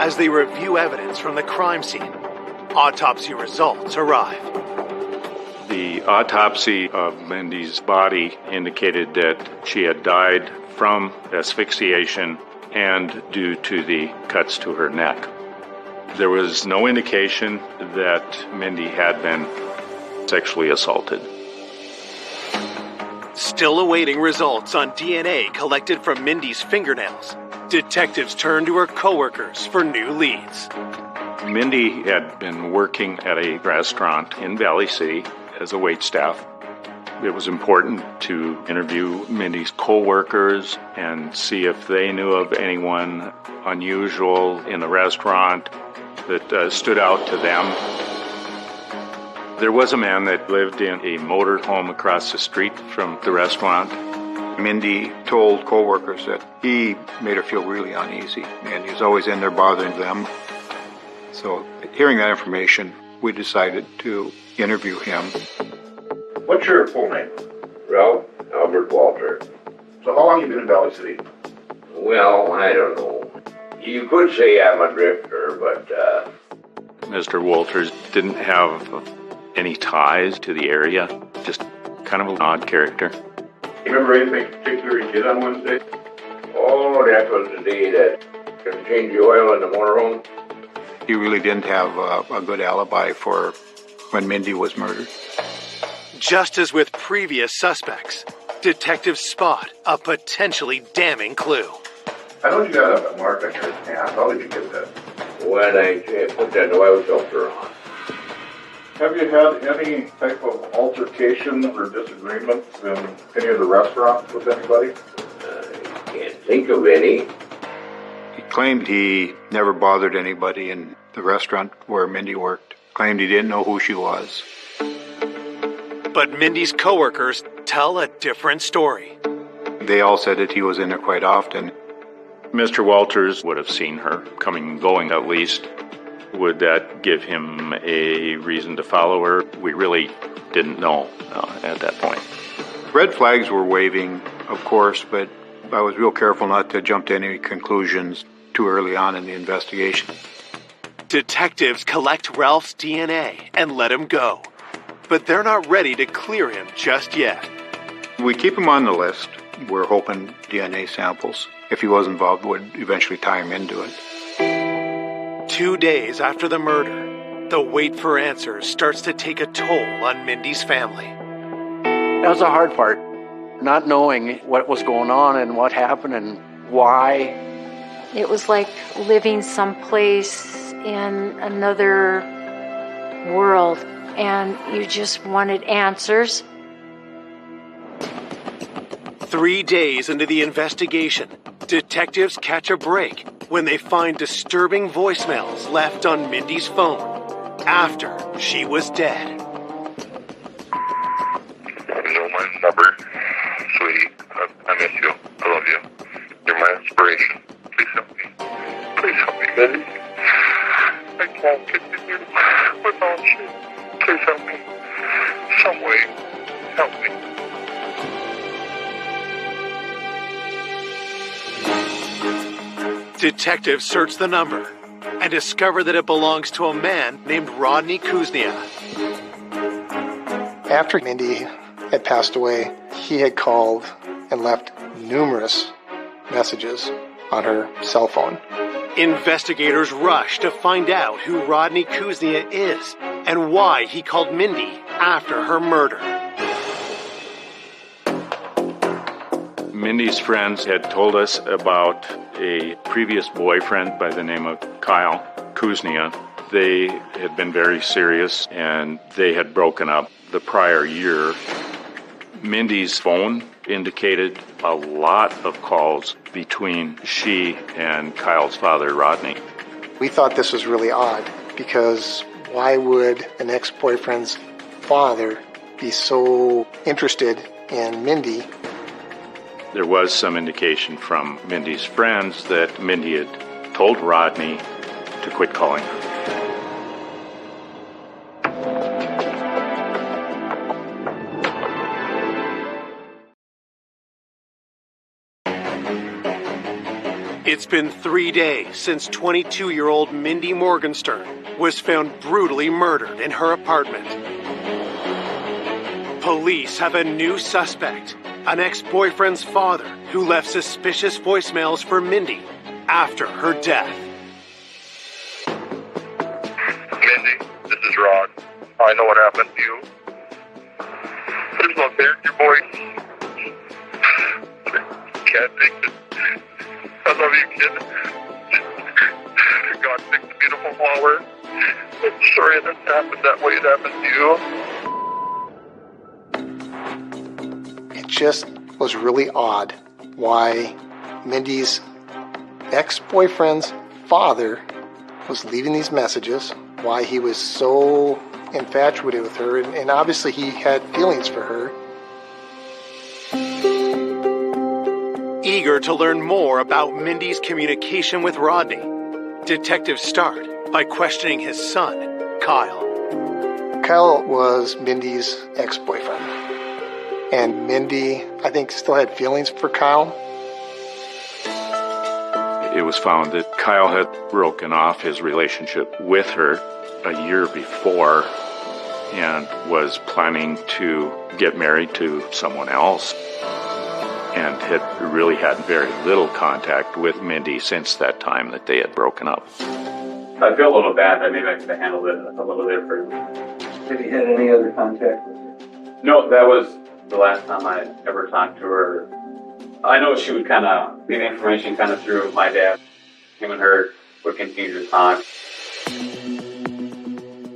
As they review evidence from the crime scene, autopsy results arrive. The autopsy of Mindy's body indicated that she had died from asphyxiation and due to the cuts to her neck. There was no indication that Mindy had been sexually assaulted. Still awaiting results on DNA collected from Mindy's fingernails, detectives turn to her coworkers for new leads. Mindy had been working at a restaurant in Valley City as a waitstaff. It was important to interview Mindy's coworkers and see if they knew of anyone unusual in the restaurant that stood out to them. There was a man that lived in a motor home across the street from the restaurant. Mindy told coworkers that he made her feel really uneasy, and he was always in there bothering them. So, hearing that information, we decided to interview him. What's your full name? Ralph Albert Walter. So how long have you been in Valley City? Well, I don't know. You could say I'm a drifter, but Mr. Walters didn't have any ties to the area, just kind of an odd character. You remember anything particular he did on Wednesday? Oh, that was the day that going to change the oil in the motorhome. He really didn't have a good alibi for when Mindy was murdered. Just as with previous suspects, detectives spot a potentially damning clue. I know you got a mark on your hand. How did you get that? When I put that oil filter on. Have you had any type of altercations or disagreements in any of the restaurants with anybody? I can't think of any. He claimed he never bothered anybody in the restaurant where Mindy worked. Claimed he didn't know who she was. But Mindy's coworkers tell a different story. They all said that he was in there quite often. Mr. Walters would have seen her coming and going at least. Would that give him a reason to follow her? We really didn't know at that point. Red flags were waving, of course, but I was real careful not to jump to any conclusions too early on in the investigation. Detectives collect Ralph's DNA and let him go. But they're not ready to clear him just yet. We keep him on the list. We're hoping DNA samples, if he was involved, would eventually tie him into it. 2 days after the murder, the wait for answers starts to take a toll on Mindy's family. That was the hard part, not knowing what was going on and what happened and why. It was like living someplace in another world, and you just wanted answers. 3 days into the investigation, detectives catch a break when they find disturbing voicemails left on Mindy's phone after she was dead. You know my number, sweetie. I miss you. I love you. You're my inspiration. Please help me. Please help me, Mindy. I can't continue without you. Please help me. Some way, help me. Detectives search the number and discover that it belongs to a man named Rodney Kuznia. After Mindy had passed away, he had called and left numerous messages on her cell phone. Investigators rush to find out who Rodney Kuznia is and why he called Mindy after her murder. Mindy's friends had told us about a previous boyfriend by the name of Kyle Kuznia. They had been very serious and they had broken up the prior year. Mindy's phone indicated a lot of calls between she and Kyle's father, Rodney. We thought this was really odd because why would an ex-boyfriend's father be so interested in Mindy? There was some indication from Mindy's friends that Mindy had told Rodney to quit calling her. It's been 3 days since 22-year-old Mindy Morgenstern was found brutally murdered in her apartment. Police have a new suspect, an ex-boyfriend's father who left suspicious voicemails for Mindy after her death. Mindy, this is Rod. I know what happened to you. Please don't hear your voice. Can't take it. I love you, kid. God picked a beautiful flower. I'm sorry that happened that way. It happened to you. It just was really odd why Mindy's ex-boyfriend's father was leaving these messages, why he was so infatuated with her, and obviously he had feelings for her. Eager to learn more about Mindy's communication with Rodney, detectives start by questioning his son, Kyle. Kyle was Mindy's ex-boyfriend. And Mindy, I think, still had feelings for Kyle. It was found that Kyle had broken off his relationship with her a year before and was planning to get married to someone else and had really had very little contact with Mindy since that time that they had broken up. I feel a little bad that maybe I could have handled it a little different. Have you had any other contact with her? No, that was the last time I ever talked to her I know she would kind of leave information kind of through my dad. Him and her would continue to talk.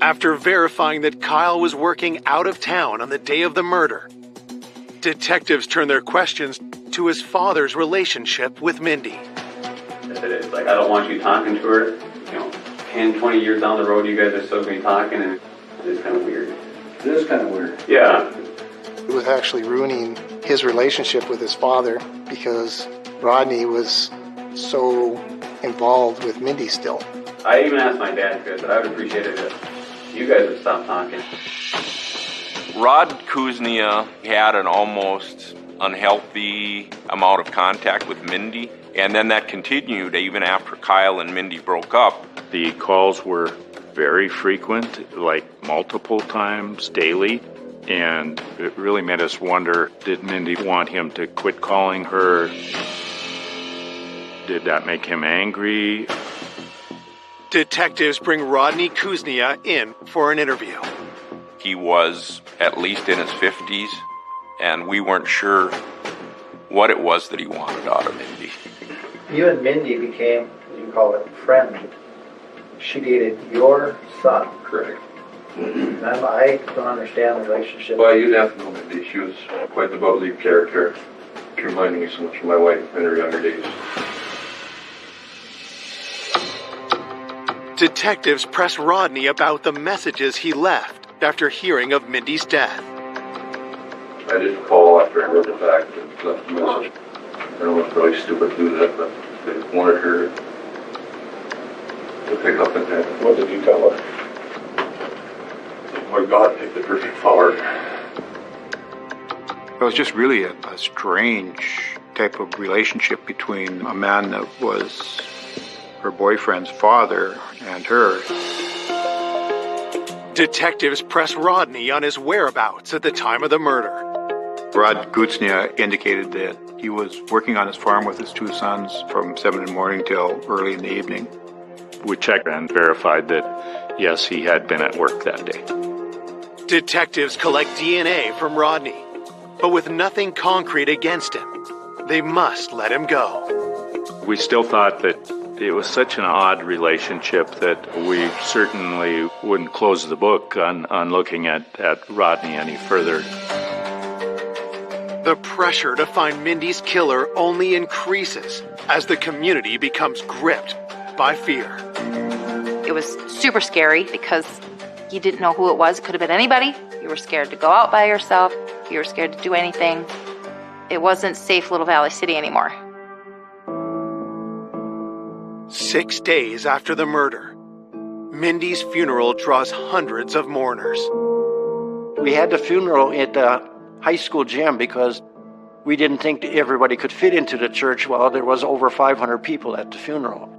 After verifying that Kyle was working out of town on the day of the murder, detectives turned their questions to his father's relationship with Mindy. It's like, I don't want you talking to her. 10, 20 years down the road, you guys are still going to be talking, and it's kind of weird. It is kind of weird. Yeah. It was actually ruining his relationship with his father because Rodney was so involved with Mindy still. I even asked my dad, because I would appreciate it if you guys would stop talking. Rod Kuznia had an almost unhealthy amount of contact with Mindy, and then that continued even after Kyle and Mindy broke up. The calls were very frequent, like multiple times daily, and it really made us wonder, did Mindy want him to quit calling her? Did that make him angry? Detectives bring Rodney Kuznia in for an interview. He was at least in his 50s, and we weren't sure what it was that he wanted out of Mindy. You and Mindy became, you call it, friends. She dated your son. Correct. I don't understand the relationship. Well, you'd have to know Mindy. She was quite the bubbly character. She reminded me so much of my wife in her younger days. Detectives press Rodney about the messages he left after hearing of Mindy's death. I did call after I heard the fact and left a message. I know it's really stupid to do that, but they wanted her to pick up and have. What did you tell her? Oh my God, picked the perfect flower. It was just really a strange type of relationship between a man that was her boyfriend's father and her. Detectives press Rodney on his whereabouts at the time of the murder. Rod Kuznia indicated that he was working on his farm with his two sons from 7 in the morning till early in the evening. We checked and verified that, yes, he had been at work that day. Detectives collect DNA from Rodney, but with nothing concrete against him, they must let him go. We still thought that it was such an odd relationship that we certainly wouldn't close the book on looking at Rodney any further. The pressure to find Mindy's killer only increases as the community becomes gripped by fear. It was super scary because you didn't know who it was. It could have been anybody. You were scared to go out by yourself. You were scared to do anything. It wasn't safe Little Valley City anymore. 6 days after the murder, Mindy's funeral draws hundreds of mourners. We had the funeral at the high school gym because we didn't think everybody could fit into the church. Well, there was over 500 people at the funeral.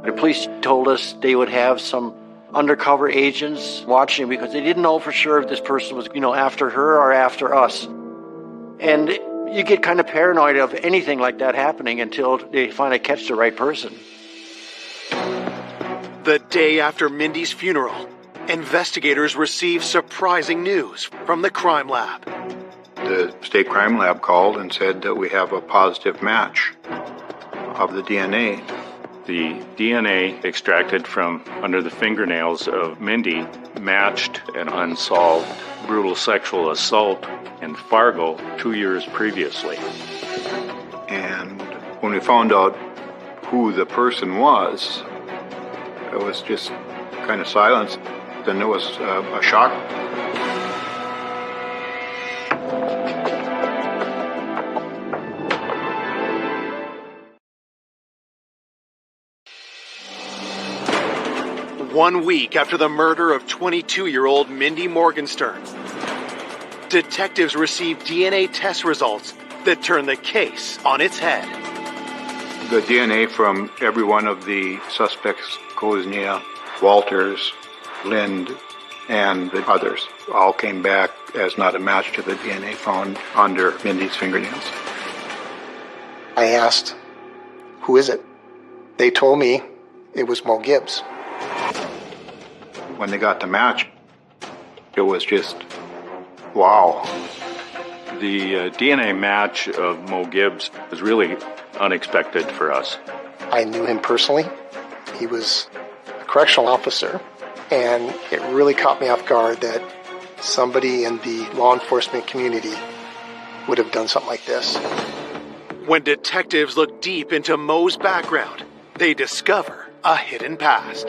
The police told us they would have some undercover agents watching because they didn't know for sure if this person was, after her or after us. And you get kind of paranoid of anything like that happening until they finally catch the right person. The day after Mindy's funeral, investigators receive surprising news from the crime lab. The state crime lab called and said that we have a positive match of the DNA. The DNA extracted from under the fingernails of Mindy matched an unsolved brutal sexual assault in Fargo 2 years previously. And when we found out who the person was, it was just kind of silence. Then it was a shock. One week after the murder of 22-year-old Mindy Morgenstern, detectives received DNA test results that turn the case on its head. The DNA from every one of the suspects, Kuznia, Walters, Lind, and the others, all came back as not a match to the DNA found under Mindy's fingernails. I asked, who is it? They told me it was Mo Gibbs. When they got the match, it was just, wow. The DNA match of Mo Gibbs was really unexpected for us. I knew him personally. He was a correctional officer, and it really caught me off guard that somebody in the law enforcement community would have done something like this. When detectives look deep into Mo's background, they discover a hidden past.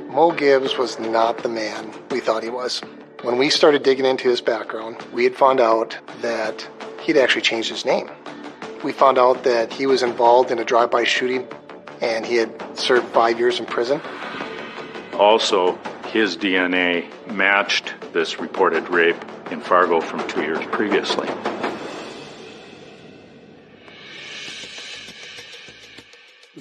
Mo Gibbs was not the man we thought he was. When we started digging into his background, we had found out that he'd actually changed his name. We found out that he was involved in a drive-by shooting, and he had served 5 years in prison. Also, his DNA matched this reported rape in Fargo from 2 years previously.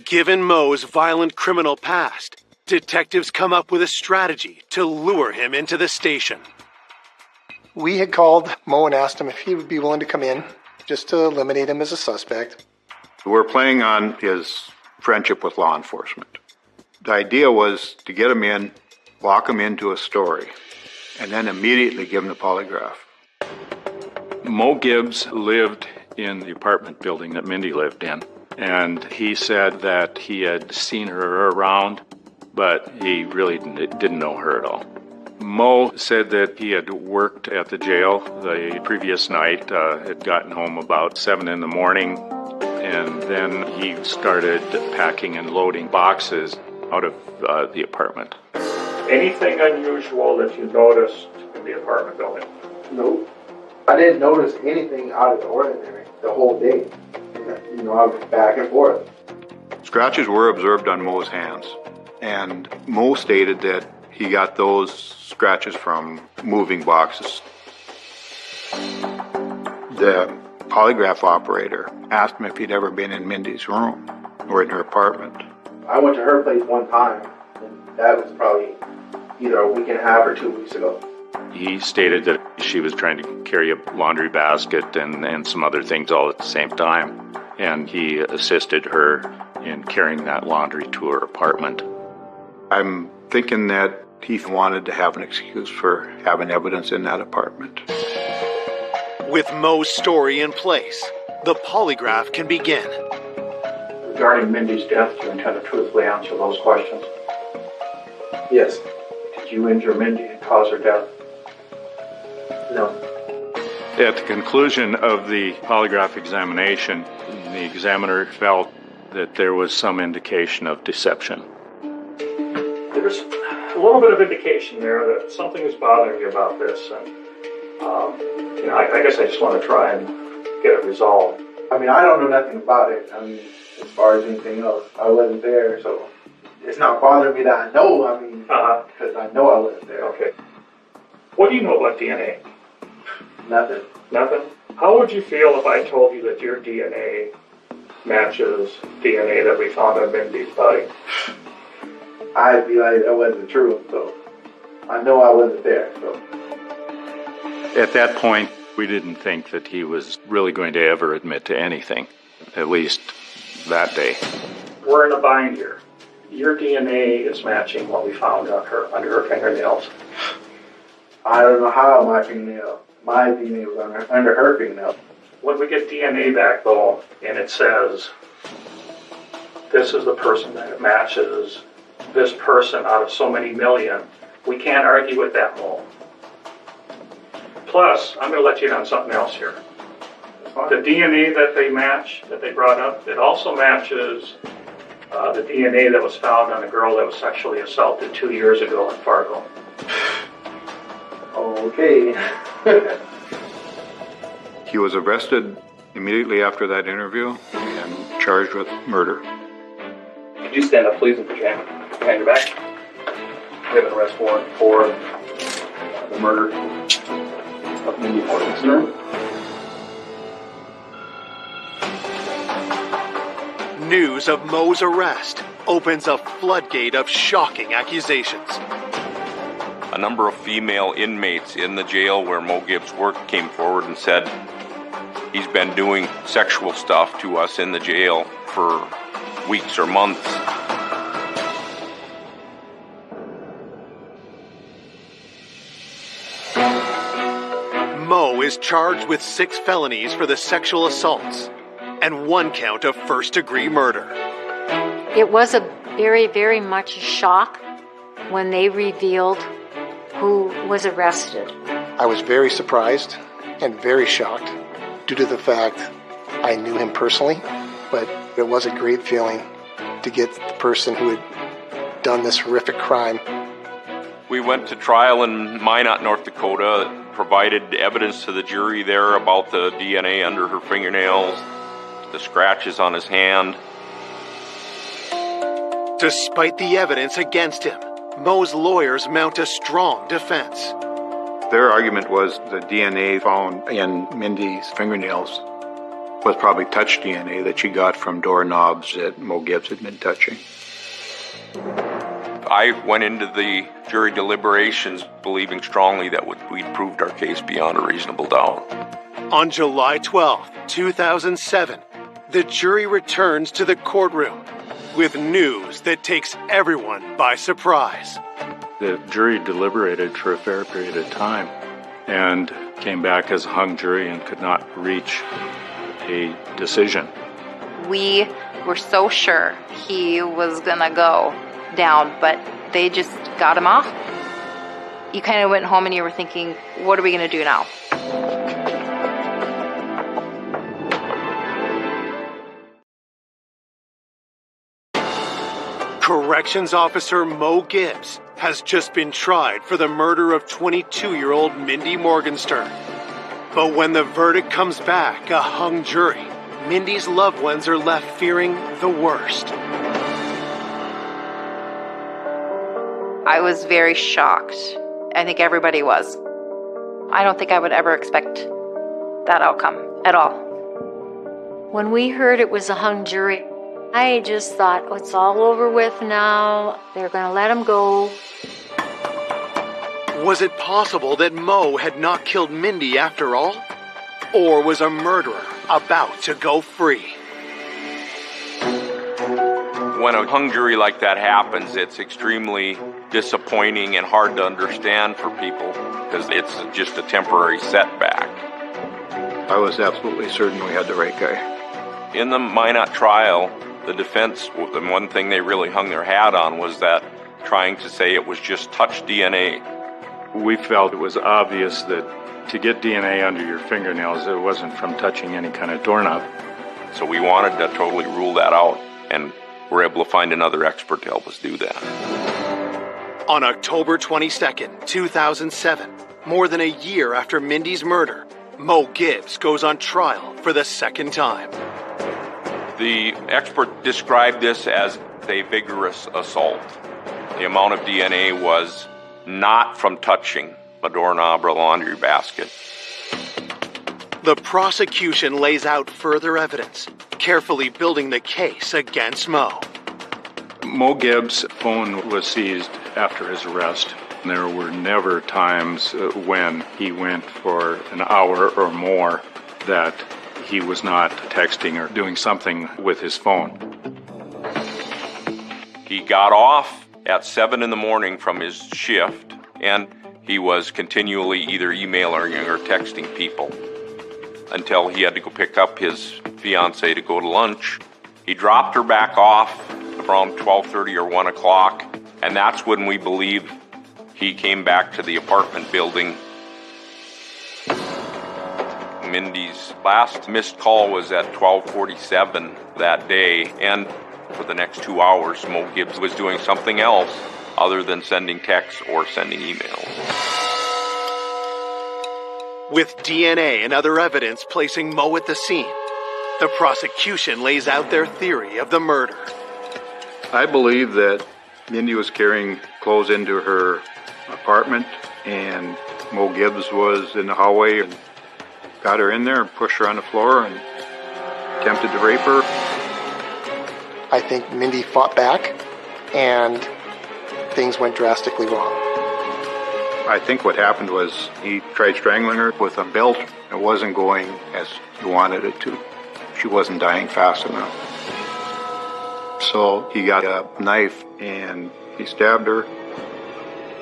Given Mo's violent criminal past, detectives come up with a strategy to lure him into the station. We had called Mo and asked him if he would be willing to come in, just to eliminate him as a suspect. We're playing on his friendship with law enforcement. The idea was to get him in, lock him into a story, and then immediately give him the polygraph. Mo Gibbs lived in the apartment building that Mindy lived in, and he said that he had seen her around, but he really didn't know her at all. Mo said that he had worked at the jail the previous night, had gotten home about 7 in the morning, and then he started packing and loading boxes out of the apartment. Anything unusual that you noticed in the apartment building? Nope. I didn't notice anything out of the ordinary the whole day. You know, I was back and forth. Scratches were observed on Mo's hands, and Mo stated that he got those scratches from moving boxes. The polygraph operator asked him if he'd ever been in Mindy's room or in her apartment. I went to her place one time, and that was probably either a week and a half or 2 weeks ago. He stated that she was trying to carry a laundry basket and some other things all at the same time, and he assisted her in carrying that laundry to her apartment. I'm thinking that he wanted to have an excuse for having evidence in that apartment. With Mo's story in place, the polygraph can begin. Regarding Mindy's death, do you intend to truthfully answer those questions? Yes. Did you injure Mindy and cause her death? No. At the conclusion of the polygraph examination, the examiner felt that there was some indication of deception. There's a little bit of indication there that something is bothering you about this, and I guess I just want to try and get it resolved. I mean, I don't know nothing about it. I mean, as far as anything else, I wasn't there, so it's not bothering me that I know. I mean, because I know I wasn't there. Okay. What do you know about DNA? Nothing. Nothing? How would you feel if I told you that your DNA matches DNA that we found on Mindy's body? I'd be like, that wasn't true, so I know I wasn't there, so. At that point, we didn't think that he was really going to ever admit to anything, at least that day. We're in a bind here. Your DNA is matching what we found on her, under her fingernails. I don't know how my DNA was under her fingernail. When we get DNA back, though, and it says, this is the person that matches this person out of so many million, we can't argue with that, Mo. Plus, I'm going to let you in on something else here. The DNA that they match, that they brought up, it also matches the DNA that was found on a girl that was sexually assaulted 2 years ago in Fargo. Okay. He was arrested immediately after that interview and charged with murder. Could you stand up, please, and put your hand behind your back? We have an arrest warrant for the murder of Mindy Mortensen. News of Mo's arrest opens a floodgate of shocking accusations. A number of female inmates in the jail where Mo Gibbs worked came forward and said he's been doing sexual stuff to us in the jail for weeks or months. Mo is charged with 6 felonies for the sexual assaults and 1 count of first-degree murder. It was a very, very much a shock when they revealed who was arrested. I was very surprised and very shocked due to the fact I knew him personally, but it was a great feeling to get the person who had done this horrific crime. We went to trial in Minot, North Dakota, provided evidence to the jury there about the DNA under her fingernails, the scratches on his hand. Despite the evidence against him, Mo's lawyers mount a strong defense. Their argument was the DNA found in Mindy's fingernails was probably touch DNA that she got from doorknobs that Mo Gibbs had been touching. I went into the jury deliberations believing strongly that we'd proved our case beyond a reasonable doubt. On July 12, 2007, the jury returns to the courtroom with news that takes everyone by surprise. The jury deliberated for a fair period of time and came back as a hung jury and could not reach a decision. We were so sure he was gonna go down, but they just got him off. You kind of went home and you were thinking, what are we gonna do now? Corrections Officer Mo Gibbs has just been tried for the murder of 22-year-old Mindy Morgenstern. But when the verdict comes back, a hung jury, Mindy's loved ones are left fearing the worst. I was very shocked. I think everybody was. I don't think I would ever expect that outcome at all. When we heard it was a hung jury, I just thought, oh, it's all over with now. They're going to let him go. Was it possible that Mo had not killed Mindy after all? Or was a murderer about to go free? When a hung jury like that happens, it's extremely disappointing and hard to understand for people because it's just a temporary setback. I was absolutely certain we had the right guy. In the Minot trial, the defense, the one thing they really hung their hat on was that trying to say it was just touch DNA. We felt it was obvious that to get DNA under your fingernails, it wasn't from touching any kind of doorknob. So we wanted to totally rule that out, and we're able to find another expert to help us do that. On October 22nd, 2007, more than a year after Mindy's murder, Mo Gibbs goes on trial for the second time. The expert described this as a vigorous assault. The amount of DNA was not from touching a doorknob or a laundry basket. The prosecution lays out further evidence, carefully building the case against Mo. Mo Gibbs' phone was seized after his arrest. There were never times when he went for an hour or more that he was not texting or doing something with his phone. He got off at 7 in the morning from his shift, and he was continually either emailing or texting people until he had to go pick up his fiancée to go to lunch. He dropped her back off around 12:30 or 1 o'clock, and that's when we believe he came back to the apartment building. Mindy's last missed call was at 12:47 that day, and for the next 2 hours, Mo Gibbs was doing something else other than sending texts or sending emails. With DNA and other evidence placing Mo at the scene, the prosecution lays out their theory of the murder. I believe that Mindy was carrying clothes into her apartment, and Mo Gibbs was in the hallway and got her in there and pushed her on the floor and attempted to rape her. I think Mindy fought back, and things went drastically wrong. I think what happened was he tried strangling her with a belt. It wasn't going as he wanted it to. She wasn't dying fast enough. So he got a knife and he stabbed her.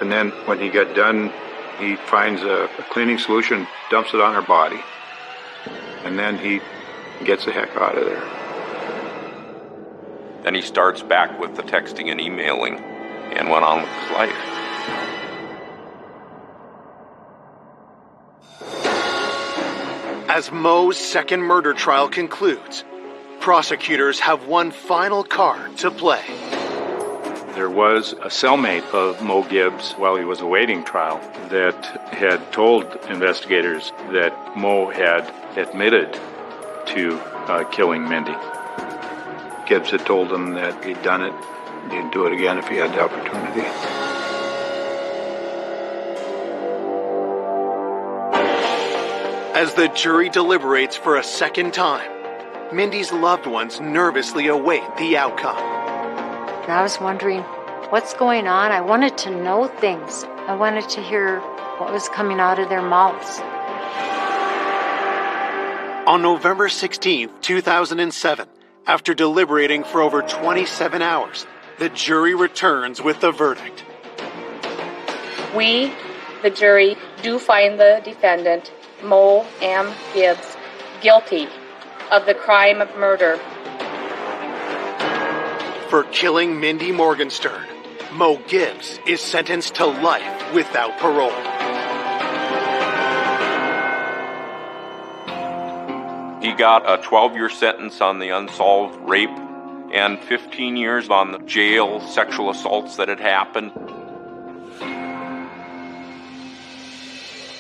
And then when he got done, He finds a cleaning solution, dumps it on her body, and then he gets the heck out of there. Then he starts back with the texting and emailing and went on with his life. As Mo's second murder trial concludes, prosecutors have one final card to play. There was a cellmate of Mo Gibbs while he was awaiting trial that had told investigators that Mo had admitted to killing Mindy. Gibbs had told him that he'd done it, he'd do it again if he had the opportunity. As the jury deliberates for a second time, Mindy's loved ones nervously await the outcome. And I was wondering, what's going on? I wanted to know things. I wanted to hear what was coming out of their mouths. On November 16, 2007, after deliberating for over 27 hours, the jury returns with the verdict. We, the jury, do find the defendant, Mo M. Gibbs, guilty of the crime of murder. For killing Mindy Morgenstern, Mo Gibbs is sentenced to life without parole. He got a 12-year sentence on the unsolved rape and 15 years on the jail sexual assaults that had happened.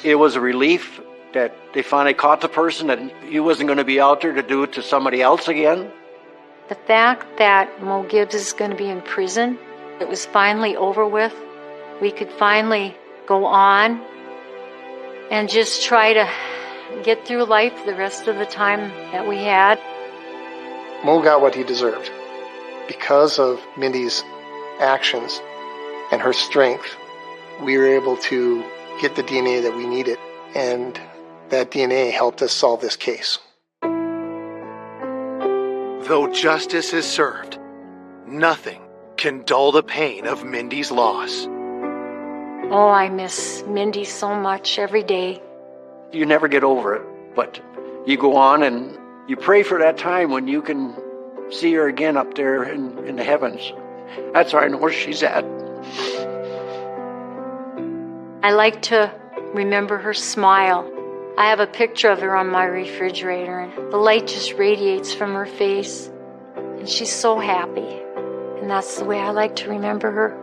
It was a relief that they finally caught the person, that he wasn't going to be out there to do it to somebody else again. The fact that Mo Gibbs is going to be in prison, it was finally over with. We could finally go on and just try to get through life the rest of the time that we had. Mo got what he deserved. Because of Mindy's actions and her strength, we were able to get the DNA that we needed, and that DNA helped us solve this case. Though justice is served, nothing can dull the pain of Mindy's loss. Oh, I miss Mindy so much every day. You never get over it, but you go on and you pray for that time when you can see her again up there in the heavens. That's where I know where she's at. I like to remember her smile. I have a picture of her on my refrigerator, and the light just radiates from her face, and she's so happy. And that's the way I like to remember her.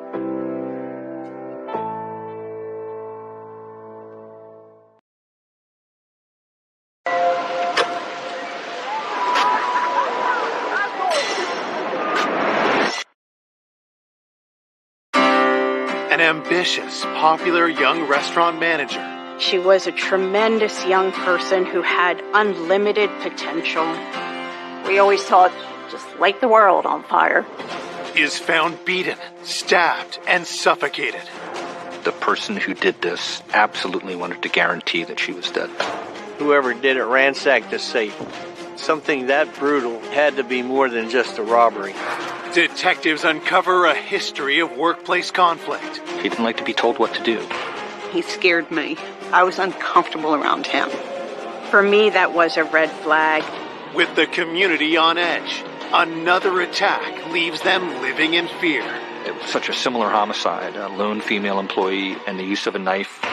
An ambitious, popular young restaurant manager. She was a tremendous young person who had unlimited potential. We always thought, just light the world on fire. Is found beaten, stabbed, and suffocated. The person who did this absolutely wanted to guarantee that she was dead. Whoever did it ransacked the safe. Something that brutal had to be more than just a robbery. Detectives uncover a history of workplace conflict. He didn't like to be told what to do. He scared me. I was uncomfortable around him. For me, that was a red flag. With the community on edge, another attack leaves them living in fear. It was such a similar homicide, a lone female employee and the use of a knife.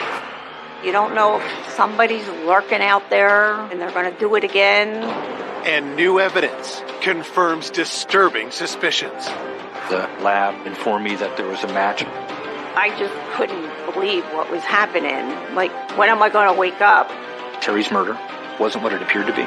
You don't know if somebody's lurking out there and they're going to do it again. And new evidence confirms disturbing suspicions. The lab informed me that there was a match. I just couldn't believe what was happening. Like, when am I going to wake up? Terry's murder wasn't what it appeared to be.